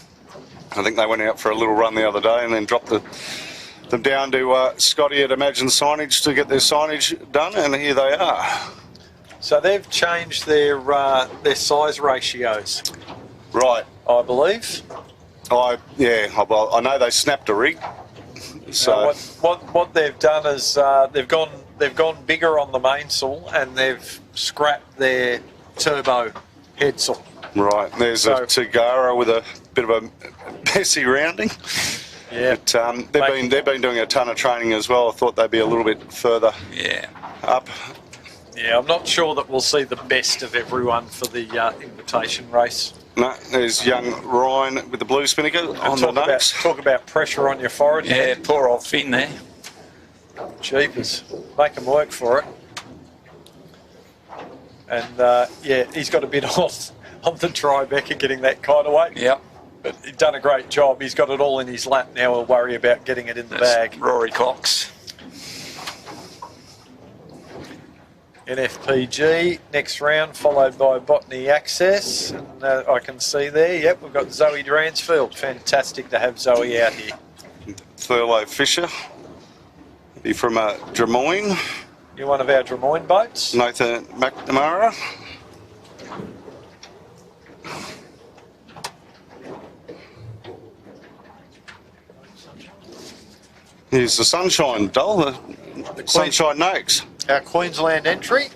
I think they went out for a little run the other day and then dropped them down to Scotty at Imagine Signage to get their signage done, and here they are. So they've changed their size ratios, Right. I believe. Well, I know they snapped a rig. So What they've done is they've gone bigger on the mainsail and they've scrapped their turbo headsail. right, there's a Tagara with a bit of a messy rounding. Yeah, But they've been doing a ton of training as well. I thought they'd be a little bit further up. Yeah, I'm not sure that we'll see the best of everyone for the invitation race. No, there's young Ryan with the blue spinnaker on the nose. Talk about pressure on your forehead. Yeah, poor old Finn there. Jeepers, make him work for it. And he's got a bit on the Tribeca getting that kind of weight. Yep. But he's done a great job. He's got it all in his lap now. We'll worry about getting it in the bag. Rory Cox. NFPG next round, followed by Botany Access. And I can see there, yep, we've got Zoe Dransfield. Fantastic to have Zoe out here. Thurlow Fisher. He's from Drummoyne. You're one of our Drummoyne boats. Nathan McNamara. Here's the Sunshine Doll, the Sunshine Noakes. Our Queensland entry.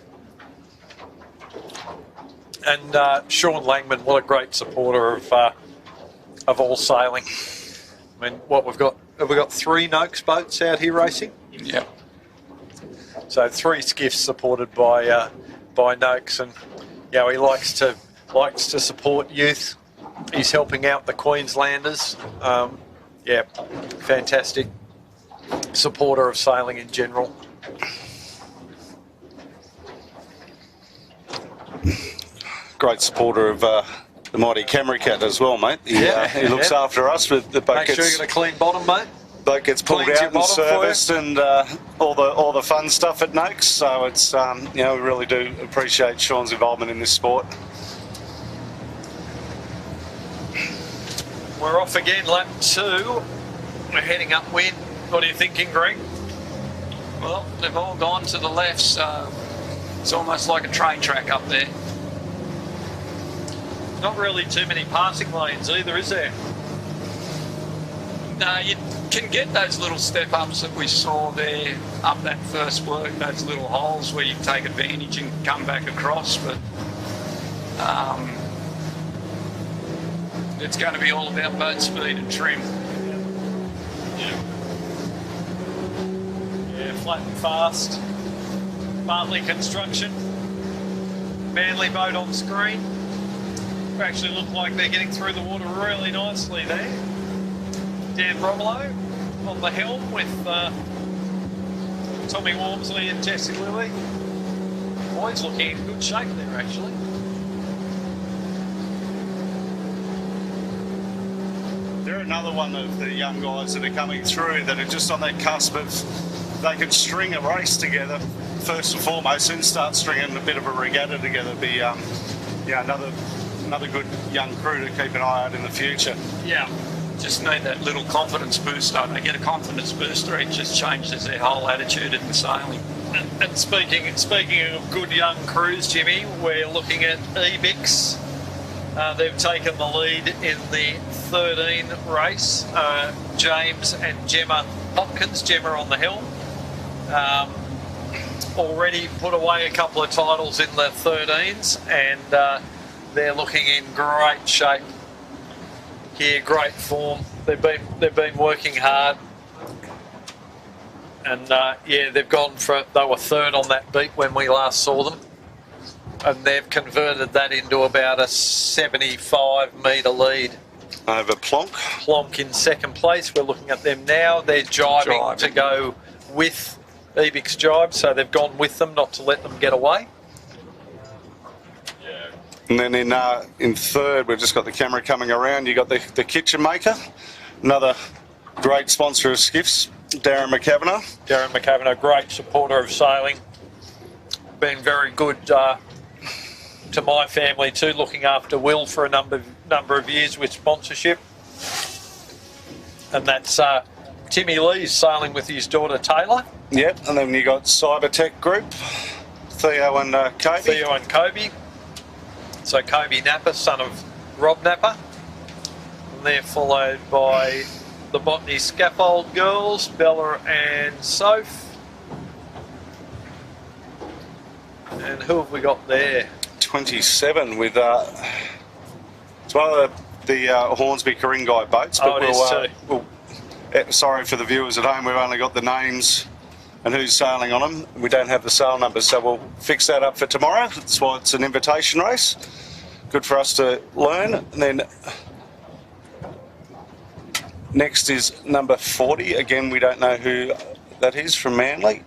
And Sean Langman, what a great supporter of all sailing. I mean, have we got 3 Noakes boats out here racing? Yep. So 3 skiffs supported by Noakes, and he likes to support youth. He's helping out the Queenslanders. Fantastic supporter of sailing in general. Great supporter of the mighty Camry Cat as well, mate. He looks after us with the boat. Make sure you got a clean bottom, mate. Boat gets pulled Cleans your out and bottom for you. serviced, and all the fun stuff at Noakes. So it's we really do appreciate Sean's involvement in this sport. We're off again, lap 2. We're heading upwind. What are you thinking, Greg? Well, they've all gone to the left, so it's almost like a train track up there. Not really too many passing lanes either, is there? No, you can get those little step-ups that we saw there up that first work, those little holes where you take advantage and come back across, but it's going to be all about boat speed and trim. Yeah, flat and fast. Bartley Construction. Manly boat on screen. Actually look like they're getting through the water really nicely there. Dan Bromelo on the helm with Tommy Wormsley and Jesse Lilly. Boys looking in good shape there, actually. They're another one of the young guys that are coming through that are just on that cusp of they could string a race together first and foremost, and start stringing a bit of a regatta together. Be another good young crew to keep an eye out in the future. Yeah, just need that little confidence booster. They get a confidence booster, it just changes their whole attitude in the sailing. And speaking of good young crews, Jimmy, we're looking at Ebix. They've taken the lead in the 13 race. James and Gemma Hopkins, Gemma on the helm, already put away a couple of titles in the 13s, and they're looking in great shape here, great form. They've been working hard, and they've gone for, they were 3rd on that beat when we last saw them, and they've converted that into about a 75 metre lead. over Plonk. Plonk in second place. We're looking at them now. They're jibing to go with Ebix Jibe, so they've gone with them, not to let them get away. And then in third, we've just got the camera coming around. You got the Kitchen Maker, another great sponsor of skiffs, Darren McCavanagh. Darren McCavanagh, great supporter of sailing. Been very good to my family too, looking after Will for a number of years with sponsorship. And that's Timmy Lee's sailing with his daughter Taylor. Yep, and then you got Cybertech Group, Theo and Kobe. Theo and Kobe. So Kobe Napper, son of Rob Napper. And they're followed by the Botany Scaffold girls, Bella and Soph. And who have we got there? 27 with it's one of the Hornsby Ku-ring-gai boats. But it is too. Sorry for the viewers at home, we've only got the names and who's sailing on them. We don't have the sail numbers, so we'll fix that up for tomorrow. That's why it's an invitation race. Good for us to learn. And then next is number 40. Again, we don't know who that is, from Manly.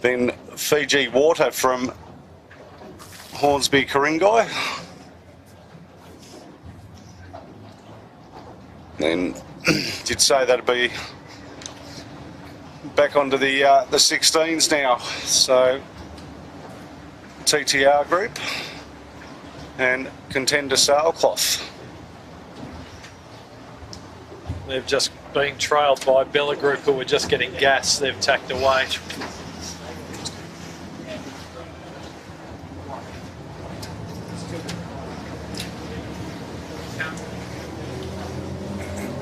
Then Fiji Water from Hornsby Ku-ring-gai. Then did say that'd be back onto the 16s now. So TTR Group and Contender Sailcloth. They've just been trailed by Bella Group, who were just getting gas. They've tacked away.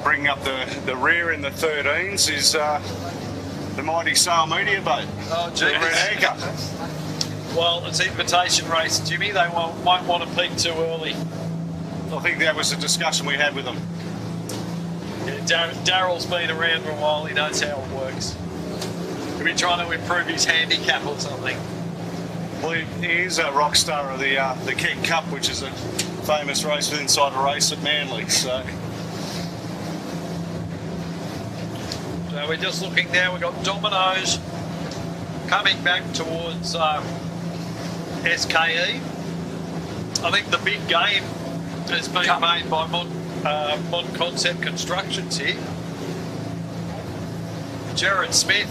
Bringing up the rear in the 13s is the mighty Sail Media boat. Oh, the Red Anchor. Well, it's an invitation race, Jimmy. They might want to peak too early. I think that was a discussion we had with them. Yeah, Daryl's been around for a while. He knows how it works. He'll be trying to improve his handicap or something. Well, he is a rock star of the Keg Cup, which is a famous race inside a race at Manly. So we're just looking now. We've got Domino's coming back towards SKE. I think the big game has been made by Mod Concept Constructions here. Jared Smith,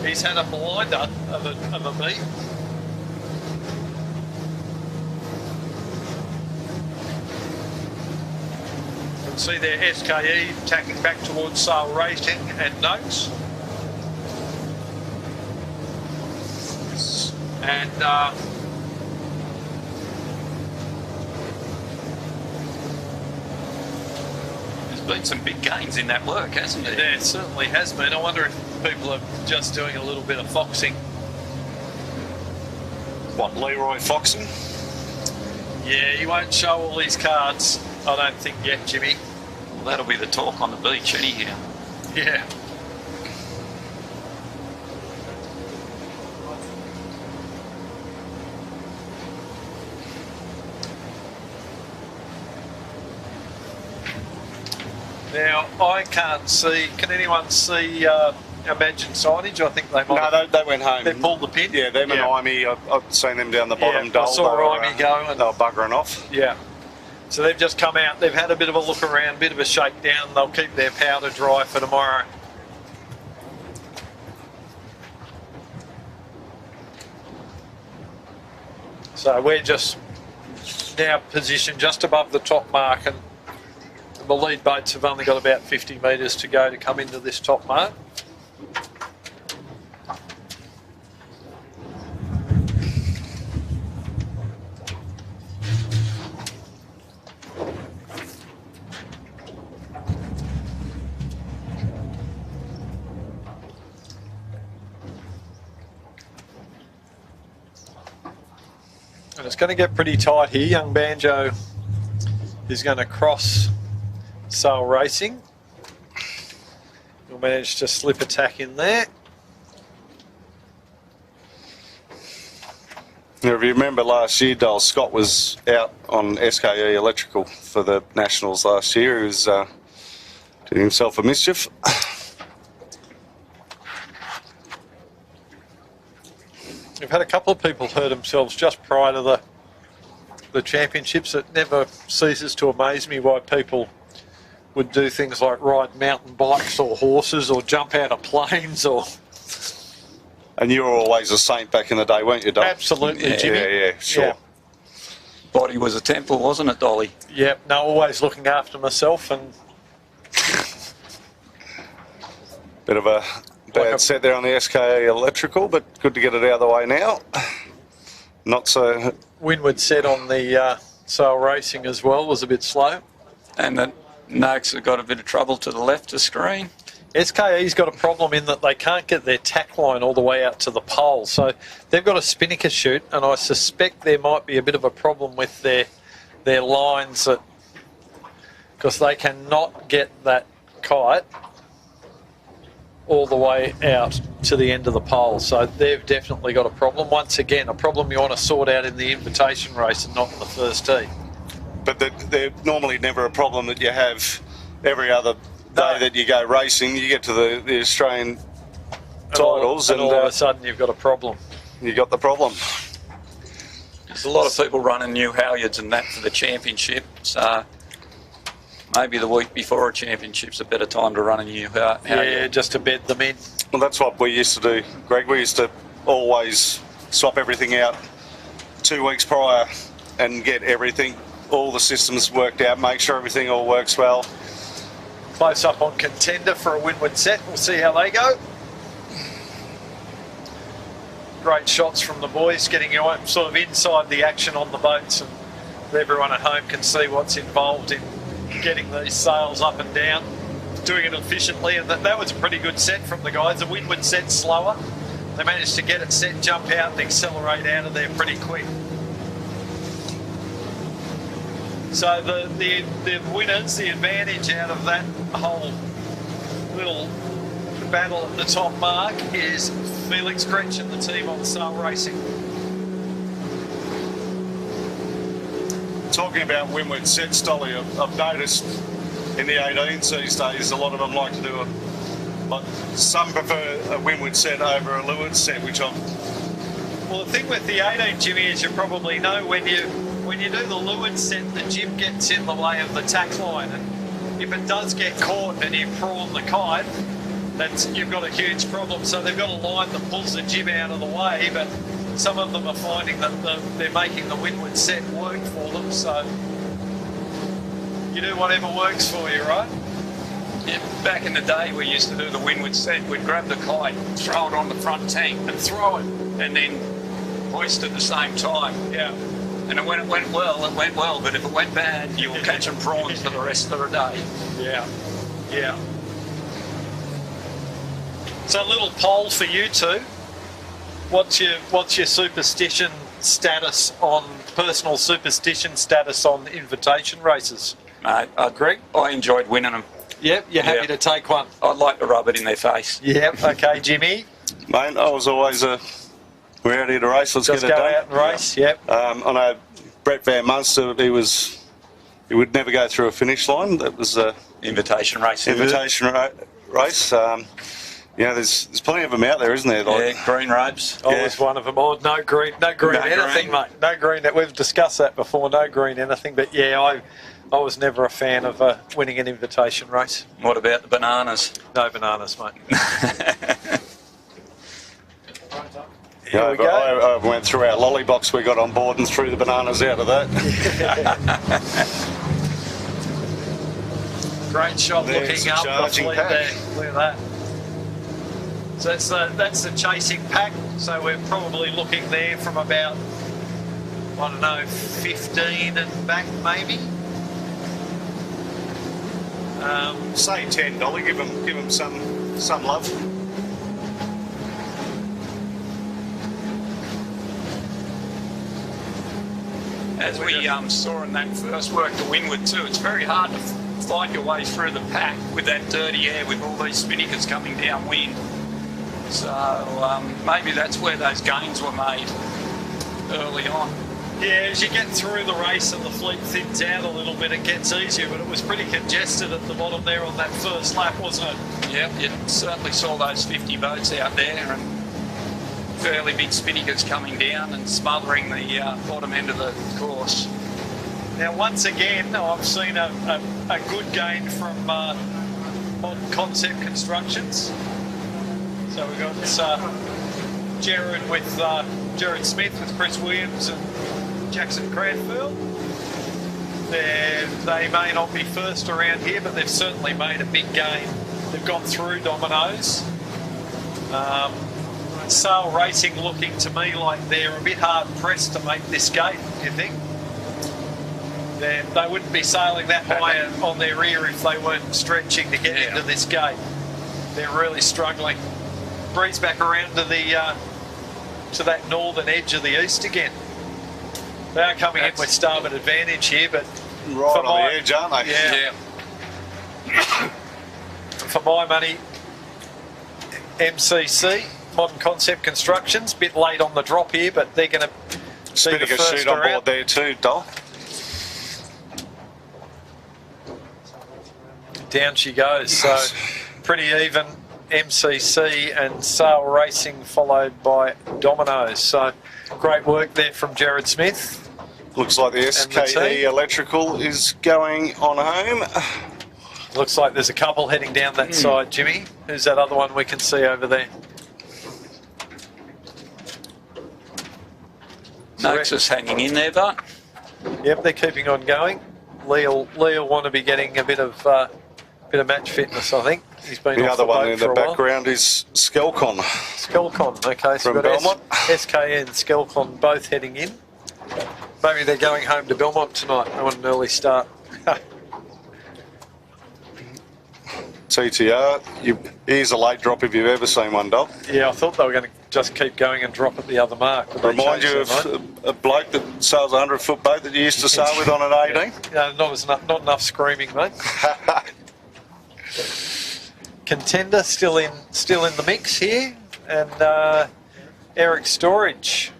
he's had a blinder of a meet. You can see there SKE tacking back towards Sail Racing and Notes. And there's been some big gains in that work, hasn't there? There certainly has been. I wonder if people are just doing a little bit of foxing. what, Leroy Foxing? Yeah, he won't show all his cards, I don't think yet, Jimmy. Well, that'll be the talk on the beach anyhow. Yeah. Now, I can't see, can anyone see Imagine signage? I think they might. No, they went home. They pulled the pin? Yeah, them and Imey, I've seen them down the bottom I saw dole. Imey go. And They were buggering off. yeah. So they've just come out, they've had a bit of a look around, bit of a shakedown. They'll keep their powder dry for tomorrow. So we're just now positioned just above the top mark, and the lead boats have only got about 50 metres to go to come into this top mark. And it's going to get pretty tight here. Young Banjo is going to cross Sail Racing. He'll manage to slip a tack in there. Now, if you remember last year, Dale Scott was out on SKE Electrical for the Nationals last year. He was doing himself a mischief. We've had a couple of people hurt themselves just prior to the championships. It never ceases to amaze me why people would do things like ride mountain bikes or horses or jump out of planes or... And you were always a saint back in the day, weren't you, Dale? Absolutely, Jimmy. Yeah, sure. Yeah. Body was a temple, wasn't it, Dolly? Yep, no, always looking after myself and... Bit of a bad set there on the SKE Electrical, but good to get it out of the way now. Not so... Windward set on the sail racing as well was a bit slow. And the Noakes have got a bit of trouble to the left of screen. SKE's got a problem in that they can't get their tack line all the way out to the pole. So they've got a spinnaker chute, and I suspect there might be a bit of a problem with their lines because they cannot get that kite all the way out to the end of the pole. So they've definitely got a problem. Once again, a problem you want to sort out in the invitation race and not in the first tee. But they're normally never a problem that you have every other day that you go racing. You get to the Australian titles and all of a sudden you've got a problem. You got the problem. There's a lot of people running new halyards and that for the championship. So maybe the week before a championship's a better time to run a new halyard. Yeah, just to bed them in. Well, that's what we used to do, Greg. We used to always swap everything out 2 weeks prior and get everything, all the systems worked out, make sure everything all works well. Close up on Contender for a windward set. We'll see how they go. Great shots from the boys, getting you sort of inside the action on the boats, and everyone at home can see what's involved in getting these sails up and down, doing it efficiently. And that was a pretty good set from the guys. The windward set's slower. They managed to get it set, jump out and accelerate out of there pretty quick. So the winners, the advantage out of that whole little battle at the top mark is Felix Gretsch and the team on sail racing. Talking about windward sets, Dolly, I've noticed in the 18s these days a lot of them like to do some prefer a windward set over a leeward set, which I'm... Well, the thing with the 18, Jimmy, as you probably know, when you do the leeward set, the jib gets in the way of the tack line, and if it does get caught and you prawn the kite, you've got a huge problem. So they've got a line that pulls the jib out of the way, but some of them are finding that they're making the windward set work for them. So you do whatever works for you, right? Yeah, back in the day we used to do the windward set. We'd grab the kite, throw it on the front tank and throw it, and then hoist at the same time. Yeah. And when it went well, it went well, but if it went bad, you were catching prawns for the rest of the day. Yeah, yeah. So a little poll for you two. What's your superstition status personal superstition status on invitation races? Mate, Greg? I enjoyed winning them. Yep, you're happy to take one. I'd like to rub it in their face. Yep, okay, Jimmy. Mate, I was always we're out here to race, let's Just get it done. go out and race, yep. I know Brett Van Munster, he would never go through a finish line. That was a Invitation race. race. There's plenty of them out there, isn't there? Yeah, green ropes. I was one of them. Oh, no green anything, mate. No green. We've discussed that before. No green anything. But yeah, I was never a fan of winning an invitation race. What about the bananas? No bananas, mate. Yeah, we go. I went through our lolly box we got on board and threw the bananas out of that. Great shot looking up the fleet there. Look at that. So that's the chasing pack. So we're probably looking there from about, I don't know, 15 and back maybe. Say $10. Give them some love. As we saw in that first work to windward too, it's very hard to fight your way through the pack with that dirty air with all these spinnakers coming downwind. So maybe that's where those gains were made early on. Yeah, as you get through the race and the fleet thins out a little bit, it gets easier, but it was pretty congested at the bottom there on that first lap, wasn't it? Yeah, you certainly saw those 50 boats out there and fairly big spinnakers coming down and smothering the bottom end of the course. Now, once again, I've seen a good gain from Modern Concept Constructions. So we've got Jared with Jared Smith with Chris Williams and Jackson Cranfield. They may not be first around here, but they've certainly made a big gain. They've gone through Domino's. Sail Racing looking to me like they're a bit hard pressed to make this gate, do you think? They wouldn't be sailing that high on their rear if they weren't stretching to get into this gate. They're really struggling. Breeze back around to the to that northern edge of the east again. They are coming in with starboard advantage here, but Right on the edge, aren't they? Yeah. For my money, MCC, Modern Concept Constructions, bit late on the drop here, but they're going to be the Spinnaker first shoot on around. board there too, Dol. Down she goes. So pretty even. MCC and Sail Racing followed by Domino's. So great work there from Jared Smith. Looks like the SKE Electrical is going on home. Looks like there's a couple heading down that side, Jimmy. Who's that other one we can see over there? Noxus hanging in there, but Yep, they're keeping on going. Lee'll want to be getting a bit of match fitness, I think. He's been The off other one boat in for the a while. background is Skelcon. Skelcon, okay. So From we've got Belmont. SKE and Skelcon both heading in. Maybe they're going home to Belmont tonight. They want an early start. TTR, here's a late drop if you've ever seen one, Dol. Yeah, I thought they were going to just keep going and drop at the other mark. but they Remind you changed their of mind. a bloke that sails a 100-foot boat that you used to sail with on an 18? Yeah, not enough screaming, mate. Contender still in the mix here, and Eric Storage.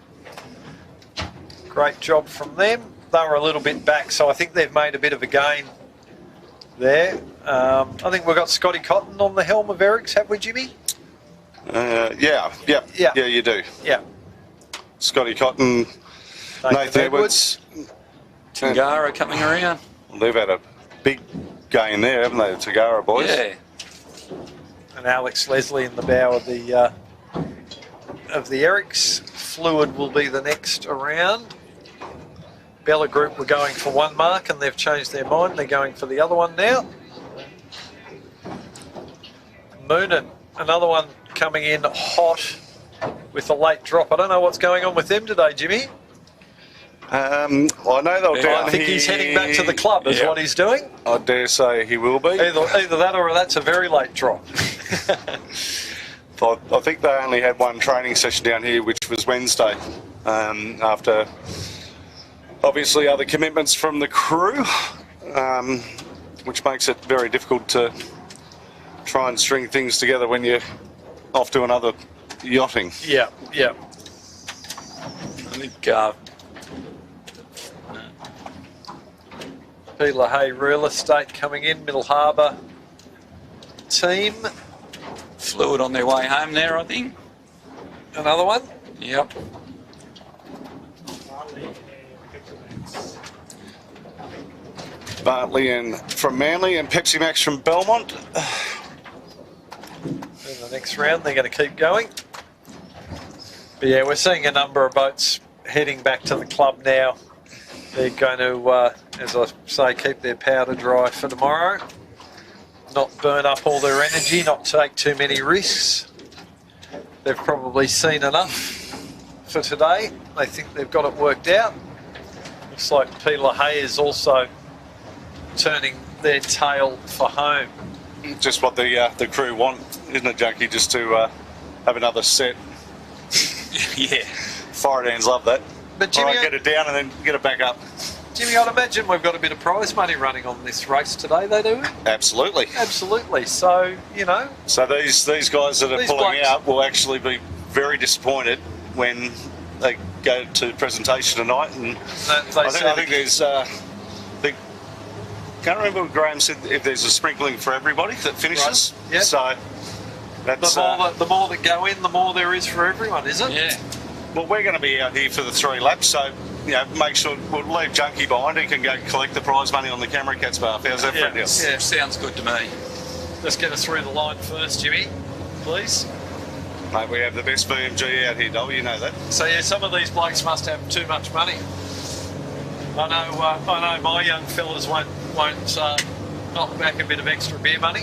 Great job from them. They were a little bit back, so I think they've made a bit of a gain there. I think we've got Scotty Cotton on the helm of Eric's, have we, Jimmy? Yeah, you do. Yeah. Scotty Cotton, Nathan Edwards. Tangara coming around. They've had a big gain there, haven't they, the Tagara boys? Yeah. And Alex Leslie in the bow of the Eric's. Fluid will be the next around. Bella Group were going for one mark and they've changed their mind. They're going for the other one now. Moonin, another one coming in hot with a late drop. I don't know what's going on with them today, Jimmy. I know they'll down I think here. he's heading back to the club is what he's doing. I dare say he will be. Either that or that's a very late drop. I think they only had one training session down here, which was Wednesday, after obviously other commitments from the crew, which makes it very difficult to try and string things together when you're off doing other yachting. Yeah. I think P. LaHaye Real Estate coming in, Middle Harbour team. Fluid on their way home there, I think. Another one. Yep. Bartley and from Manly and Pepsi Max from Belmont. In the next round, they're going to keep going. But yeah, we're seeing a number of boats heading back to the club now. They're going to, as I say, keep their powder dry for tomorrow. Not burn up all their energy, not take too many risks. They've probably seen enough for today. They think they've got it worked out. Looks like P. LaHaye is also turning their tail for home. Just what the crew want, isn't it, Junkie? Just to have another set. Yeah. Fire hands love that. But Jimmy, All right, get it down and then get it back up. Jimmy, I'd imagine we've got a bit of prize money running on this race today, they do? Absolutely. Absolutely. So, So these guys that are These pulling blokes- out will actually be very disappointed when they go to presentation tonight, and I think there's. Can't remember what Graham said, if there's a sprinkling for everybody that finishes. Right. Yep. So that's the more that go in, the more there is for everyone, is it? Yeah. well, we're going to be out here for the 3 laps, so make sure we'll leave Junkie behind. He can go collect the prize money on the camera cat's bath. How's that for a deal? Yeah, sounds good to me. Let's get us through the line first, Jimmy, please. Mate, we have the best BMG out here, Dol. You know that. So yeah, some of these blokes must have too much money. I know my young fellas won't knock back a bit of extra beer money.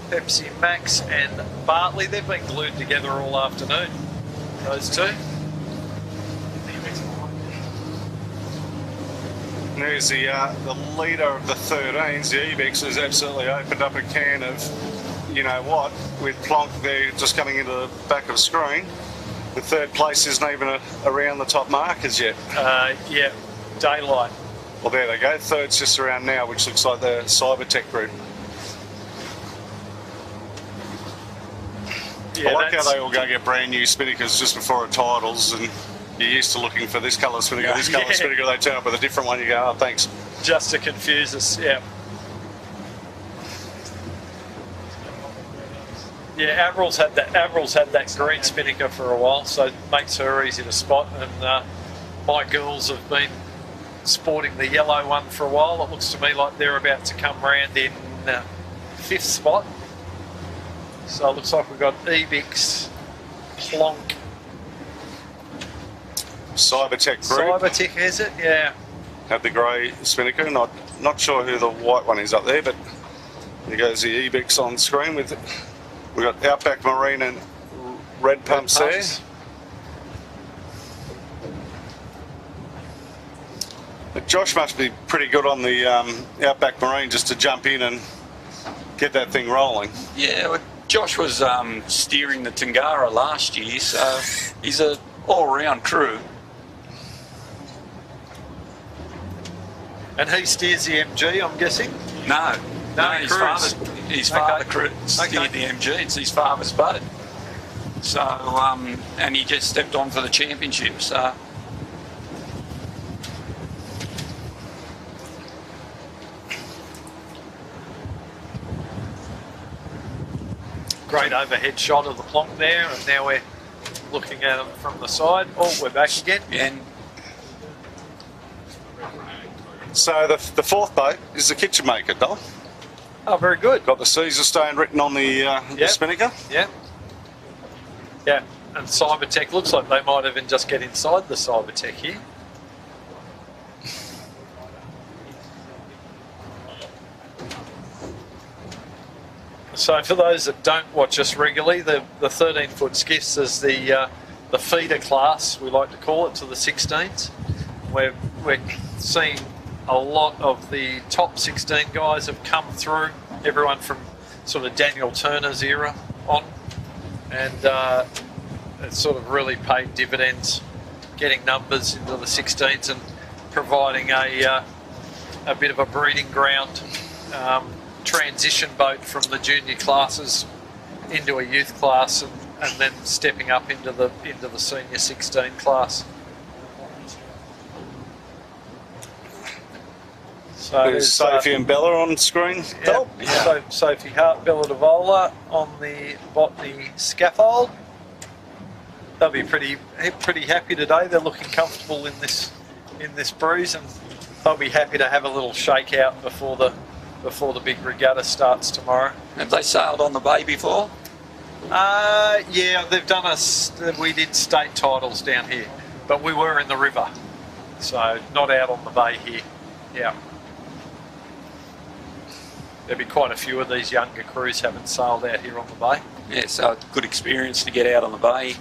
Pepsi Max and Bartley, they've been glued together all afternoon, those two. There's the leader of the 13s, the Ebex, has absolutely opened up a can of, you know what, with Plonk there just coming into the back of the screen. The 3rd place isn't even around the top markers yet. Yeah, daylight. Well, there they go. 3rd's just around now, which looks like the Cybertech group. Yeah, I like how they all go get brand new Spinnakers just before it titles, and you're used to looking for this colour Spinnaker, this colour Spinnaker, they turn up with a different one, you go, oh, thanks. Just to confuse us, yeah. Yeah, Averill's had that green Spinnaker for a while, so it makes her easy to spot. And my girls have been sporting the yellow one for a while. It looks to me like they're about to come round in 5th spot. So it looks like we've got Ebix, Plonk, Cybertech group. Cybertech, is it? Yeah. Have the grey Spinnaker. Not sure who the white one is up there, but there goes the Ebix on screen with. We've got Outback Marine and Red Pumps there. But Josh must be pretty good on the Outback Marine just to jump in and get that thing rolling. Yeah, well, Josh was steering the Tangara last year, so he's an all-round crew. And he steers the MG, I'm guessing? No, his father steered Okay. the MG. It's his father's boat. So, and he just stepped on for the championship. So, Great overhead shot of the Plonk there, and now we're looking at him from the side. Oh, we're back again. and So the 4th boat is the Kitchen Maker, Dol. Oh, very good. Got the Caesar stone written on the Spinnaker. Yeah. Yeah, and Cybertech looks like they might even just get inside the Cybertech here. So for those that don't watch us regularly, the 13-foot skiffs is the feeder class, we like to call it, to the 16s. We're seeing a lot of the top 16 guys have come through, everyone from sort of Daniel Turner's era on, and it's sort of really paid dividends, getting numbers into the 16s and providing a bit of a breeding ground, transition boat from the junior classes into a youth class, and then stepping up into the senior 16 class. So There's Sophie and Bella on screen. Yep. So Sophie Hart, Bella Devola on the botany scaffold. They'll be pretty happy today. They're looking comfortable in this breeze, and they'll be happy to have a little shakeout before the big regatta starts tomorrow. have they sailed on the bay before? Yeah, they've done we did state titles down here, but we were in the river, so not out on the bay here. Yeah. There'll be quite a few of these younger crews haven't sailed out here on the bay. Yeah, so good experience to get out on the bay.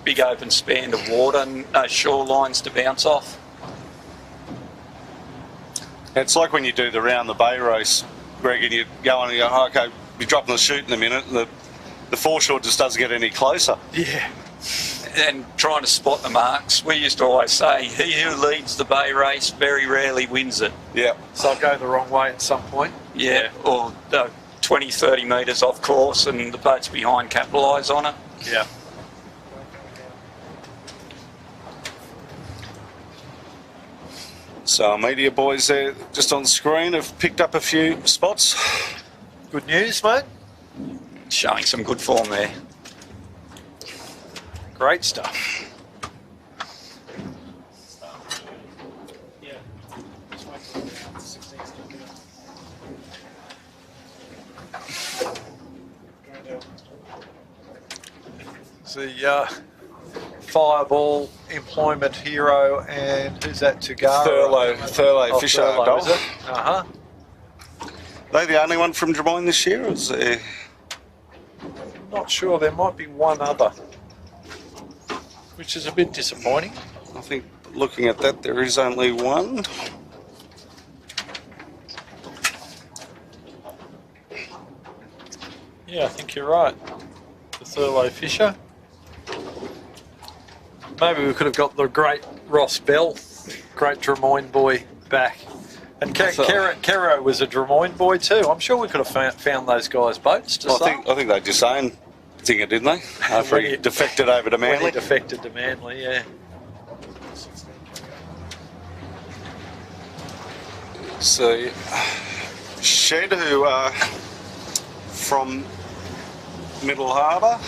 Big open span of water, no shorelines to bounce off. It's like when you do the round the bay race, Greg, and you go on and you go, oh, okay, be dropping the chute in a minute, and the foreshore just doesn't get any closer. Yeah. And trying to spot the marks. We used to always say, he who leads the bay race very rarely wins it. Yeah. So I'll go the wrong way at some point. Yeah, or 20 20, 30 metres off course and the boats behind capitalise on it. Yeah. So our media boys there just on screen have picked up a few spots. Good news, mate. Showing some good form there. Great stuff. The Fireball, Employment Hero, and who's that? Tagara? Thurlow Fisher. Thurlow, is it? Uh-huh. They the only one from Drummoyne this year? Or is there... Not sure. There might be one other, which is a bit disappointing. I think looking at that, there is only one. Yeah, I think you're right. The Thurlow Fisher. Maybe we could have got the great Ross Bell, great Drummoyne boy, back. And Caro was a Drummoyne boy too. I'm sure we could have found those guys' boats to sail. I think they disowned Zinger, didn't they? After he defected over to When Manly. he defected to Manly, yeah. So, Shed, who are from Middle Harbour.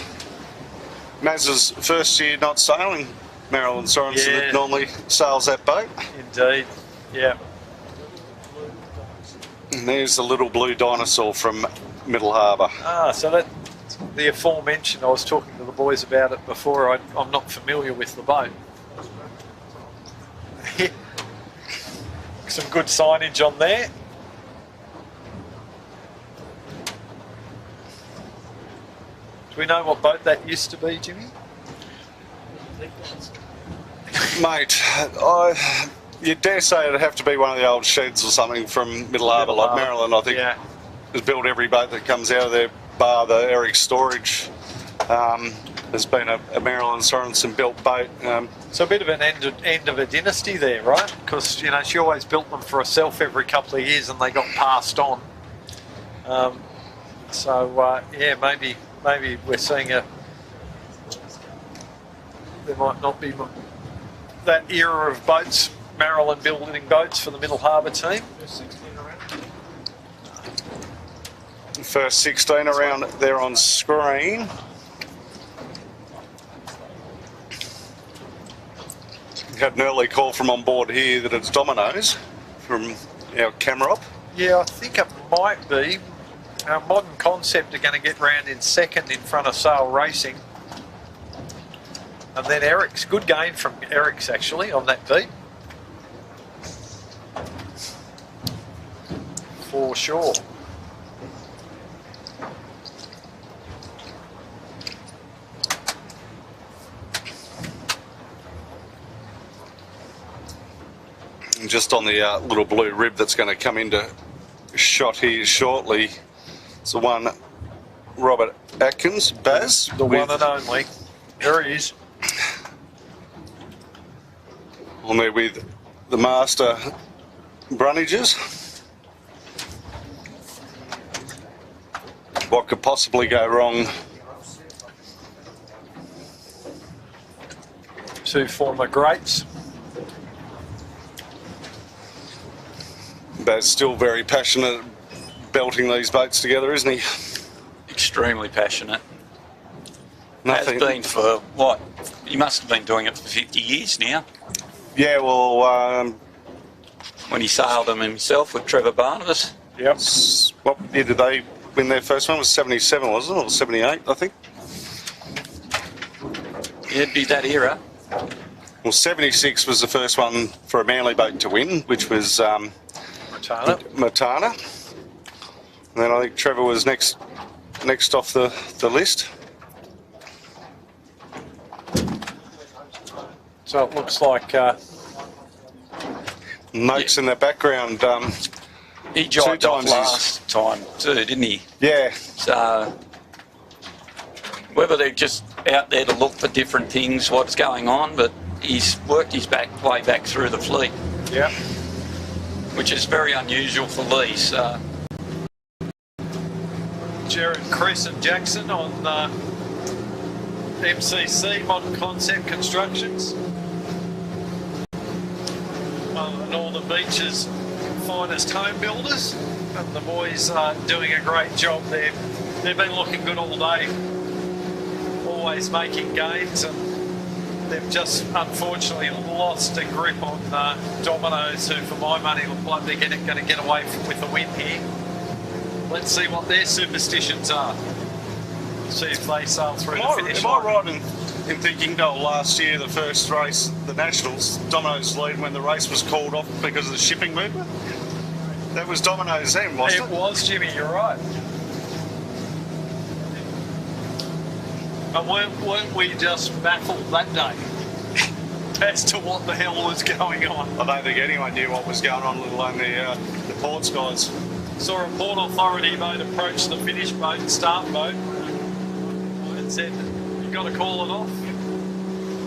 Maz's first year not sailing. Marilyn Sorensen Yeah. that normally sails that boat. Indeed, yeah. And there's the little blue dinosaur from Middle Harbour. Ah, so that the aforementioned, I was talking to the boys about it before. I'm not familiar with the boat. Some good signage on there. Do we know what boat that used to be, Jimmy? Mate, you dare say it'd have to be one of the old sheds or something from Middle Harbour, like Harbour. Marilyn, I think, Yeah. has built every boat that comes out of there, bar the Eric storage. There's been a Marilyn Sorensen built boat. So a bit of an end of a dynasty there, right? Because, you know, she always built them for herself every couple of years and they got passed on. Yeah, maybe we're seeing there might not be that era of boats, Marilyn building boats for the Middle Harbour team. First 16 around there on screen. Had an early call from on board here that it's Domino's from our camera op. Yeah, I think it might be. Our Modern Concept are going to get round in second in front of Sail Racing. And then Eric's, good gain from Eric's actually on that beat. For sure. And just on the little blue rib that's going to come into shot here shortly, it's the one Robert Atkins, Baz. The one and only. There he is. On there with the master Brunnages. What could possibly go wrong? Two former greats. Baz still very passionate belting these boats together, isn't he? Extremely passionate. Nothing. Has been for, what? He must have been doing it for 50 years now. Yeah, well, When he sailed them himself with Trevor Barnabas. Yep. what year did they win their first one? It was 77, wasn't it? Or 78, I think. It'd be that era. Well, 76 was the first one for a Manly boat to win, which was Matana. And then I think Trevor was next off the list. So it looks like Noakes in the background. He jived off times last time too, didn't he? Yeah, So whether they're just out there to look for different things, what's going on, but he's worked his way back through the fleet, yeah. which is very unusual for Lee. So Jared, Chris and Jackson on MCC, Modern Concept Constructions. And all the beach's finest home builders. And the boys are doing a great job there. They've been looking good all day, always making gains, and they've just unfortunately lost a grip on Domino's, who for my money look like they're going to get away with a win here. Let's see what their superstitions are. See if they sail through the finish line. Am I right in thinking, Dole, last year, the first race, the Nationals, Domino's lead when the race was called off because of the shipping movement? That was Domino's then, wasn't it? It was, Jimmy, you're right. And weren't we just baffled that day as to what the hell was going on? I don't think anyone knew what was going on, let alone the ports guys. Saw a port authority boat approach the finish boat and start boat and said, "You've got to call it off."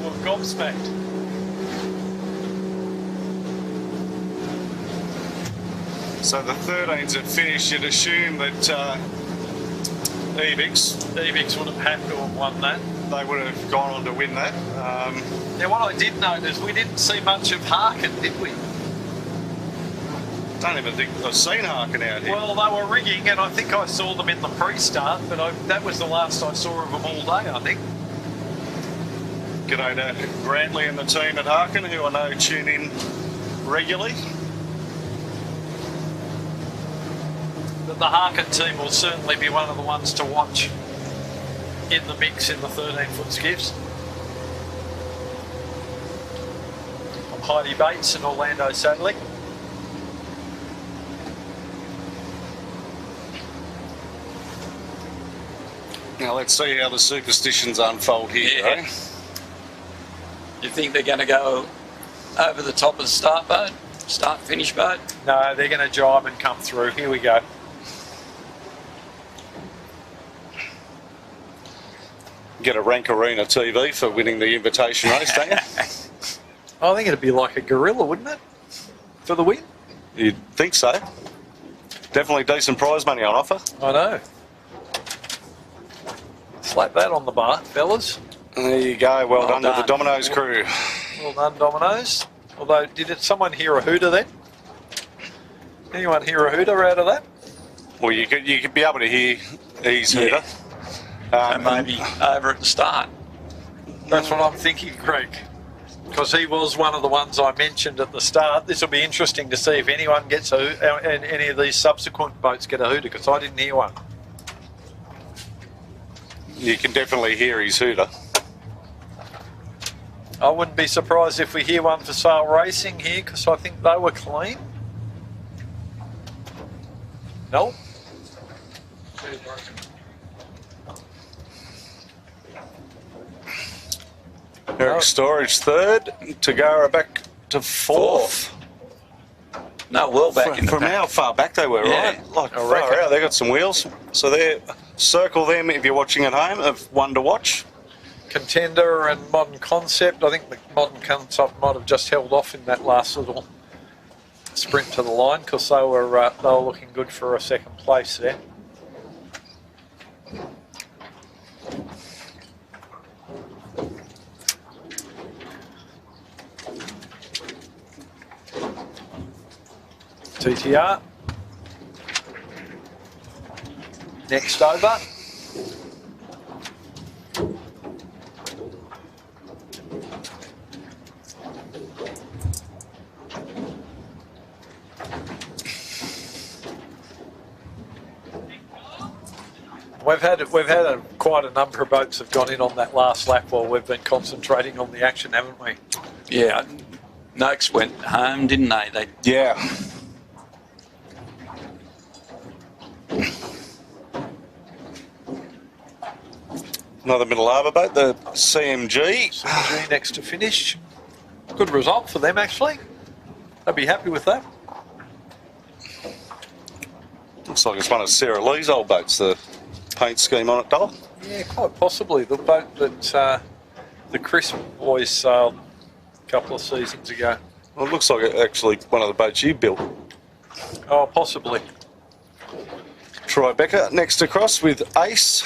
We're gobsmacked. So the 13s have finished. You'd assume that Ebix would have had to have won that. They would have gone on to win that. Now, what I did note is we didn't see much of Harkin, did we? Don't even think I've seen Harkin out here. Well, they were rigging, and I think I saw them in the pre-start, but that was the last I saw of them all day, I think. G'day to Grantley and the team at Harkin, who I know tune in regularly. But the Harkin team will certainly be one of the ones to watch in the mix in the 13-foot skiffs. I'm Heidi Bates and Orlando Sadley. Now let's see how the superstitions unfold here. Yeah. Eh? You think they're going to go over the top of the start-finish boat? No, they're going to jibe and come through. Here we go. Get a Rankarina TV for winning the invitation race, don't you? I think it'd be like a gorilla, wouldn't it? For the win? You'd think so. Definitely decent prize money on offer. I know. Slap that on the bar, fellas. There you go. Well done to done. the Domino's crew. Well done, Domino's. Although, someone hear a hooter then? Anyone hear a hooter out of that? Well, you could be able to hear his hooter. And maybe over at the start. That's what I'm thinking, Greg. Because he was one of the ones I mentioned at the start. This will be interesting to see if anyone gets and any of these subsequent boats get a hooter, because I didn't hear one. You can definitely hear his hooter. I wouldn't be surprised if we hear one for Sail Racing here, because I think they were clean. No? Eric Storage third, Tagara back to fourth. No, well back in the From pack. how far back they were, Yeah, right? Like I far reckon. out, they got some wheels. So there, circle them if you're watching at home of one to watch. Contender and Modern Concept. I think the Modern Concept might have just held off in that last little sprint to the line, because they were looking good for a second place there. TTR. Next over. We've had quite a number of boats have gone in on that last lap while we've been concentrating on the action, haven't we? Yeah, Noakes went home, didn't they? Yeah. Another middle harbour boat, the CMG. CMG next to finish. Good result for them, actually. They'd be happy with that. Looks like it's one of Sarah Lee's old boats, the paint scheme on it, Dole. Yeah, quite possibly. The boat that the Chris boys sailed a couple of seasons ago. Well, it looks like actually one of the boats you built. Oh, possibly. Tribeca next across with Ace.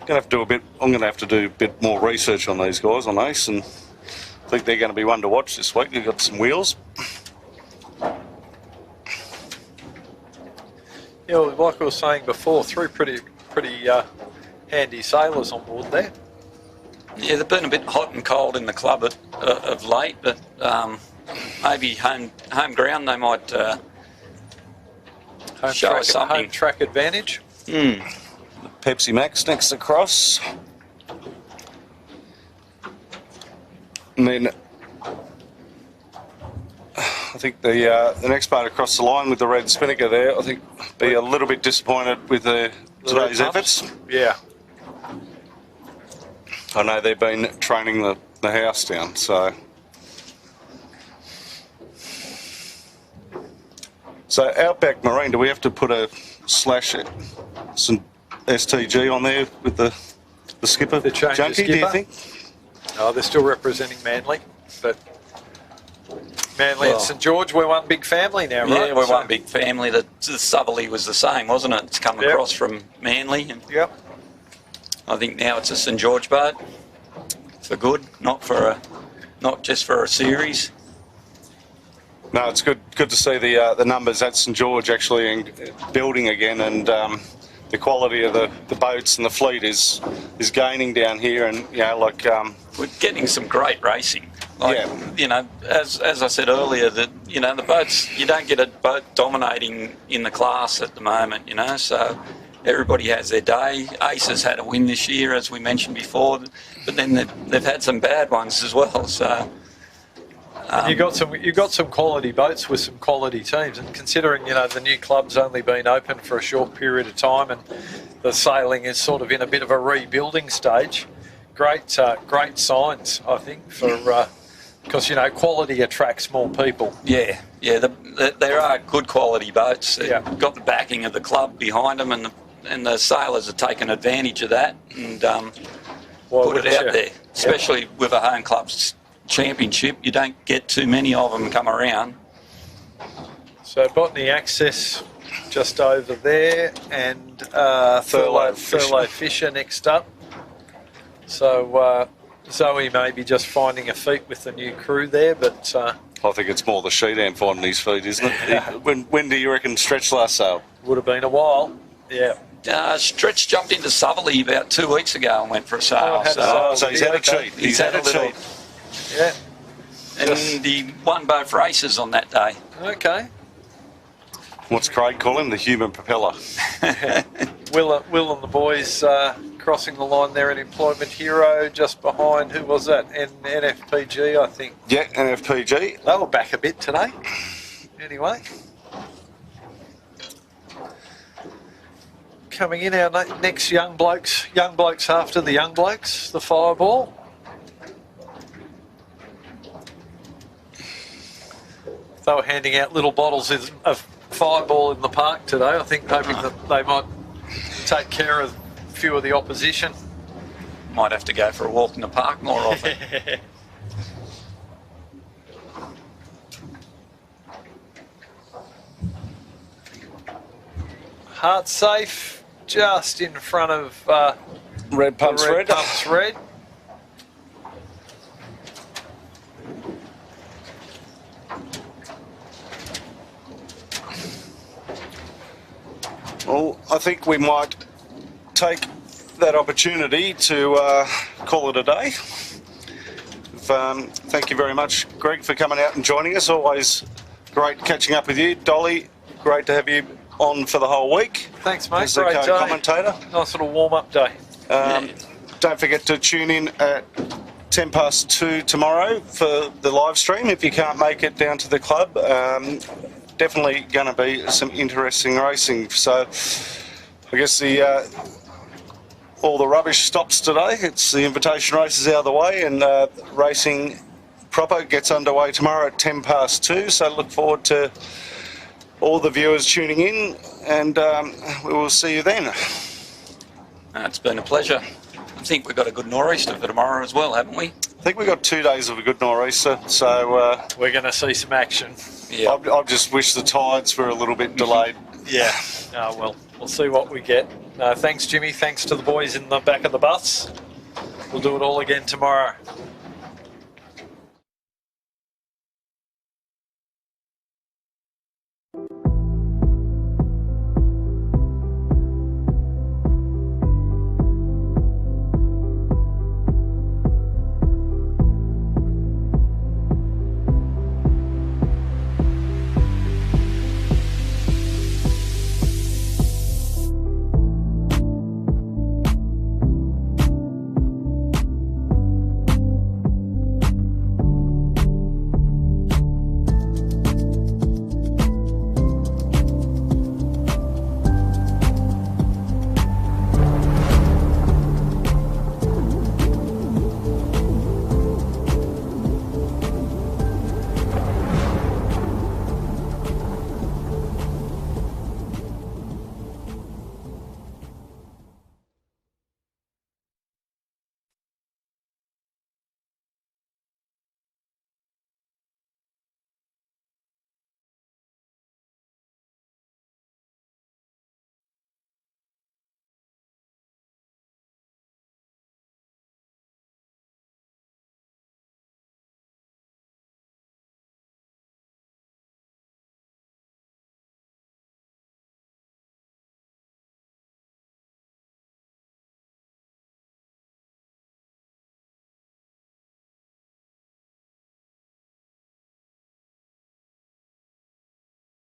I'm going to have to do a bit more research on these guys, on Ace, and I think they're going to be one to watch this week. They've got some wheels. Yeah, well, like I was saying before, three pretty handy sailors on board there. Yeah, they've been a bit hot and cold in the club of late, but maybe home ground they might show us something. Home track advantage. Pepsi Max next across. And then I think the next boat across the line with the red spinnaker there, I think be a little bit disappointed with today's efforts. Yeah. I know they've been training the house down, so. So Outback Marine, do we have to put a slash some STG on there with the skipper? The change junkie, skipper? do you think? Oh, they're still representing Manly, but Manly and St George, we're one big family now, right? Yeah, we're one big family. The Southerly was the same, wasn't it? It's come across from Manly. And Yep. I think now it's a St George boat for good, not just for a series. No, it's good to see the numbers at St George actually building again, and the quality of the boats and the fleet is gaining down here, and We're getting some great racing. As I said earlier, that the boats, you don't get a boat dominating in the class at the moment. So everybody has their day. Ace has had a win this year, as we mentioned before, but then they've had some bad ones as well. So. You got some quality boats with some quality teams, and considering the new club's only been open for a short period of time, and the sailing is sort of in a bit of a rebuilding stage. Great signs, I think, for because quality attracts more people. Yeah, there are good quality boats. They've got the backing of the club behind them, and the sailors have taken advantage of that and put it out there, especially with a home club's championship. You don't get too many of them come around. So Botany Access just over there, and Thurlow Fisher next up. So Zoe may be just finding her feet with the new crew there, but I think it's more the Sheedan finding his feet, isn't it? When do you reckon Stretch last sailed? would have been a while. Yeah. Stretch jumped into Southerly about 2 weeks ago and went for a sail. So he's had a cheat. He's had a cheat. Yeah. And he won both races on that day. Okay. What's Craig call him? The human propeller. Will and the boys crossing the line there at Employment Hero, just behind, who was that? NFPG, I think. Yeah, NFPG. They were back a bit today. Anyway. Coming in, our next young blokes after the young blokes, the Fireball. They were handing out little bottles of Fireball in the park today, I think, hoping that they might take care of a few of the opposition. Might have to go for a walk in the park more often. Heart Safe just in front of Red Pumps Red. Pumps Red. Well, I think we might take that opportunity to call it a day. Thank you very much, Greg, for coming out and joining us. Always great catching up with you. Dolly, great to have you on for the whole week. Thanks, mate. As the Great day. co-commentator. Nice little warm-up day. Don't forget to tune in at 2:10 tomorrow for the live stream if you can't make it down to the club. Definitely going to be some interesting racing. So I guess all the rubbish stops today. It's the invitation races out of the way, and racing proper gets underway tomorrow at 2:10. So look forward to all the viewers tuning in, and we will see you then. It's been a pleasure. I think we've got a good nor'easter for tomorrow as well, haven't we? I think we've got 2 days of a good nor'easter, so we're going to see some action. Yeah. I just wish the tides were a little bit delayed Yeah. Oh, well, we'll see what we get. No, thanks, Jimmy. Thanks to the boys in the back of the bus. We'll do it all again tomorrow.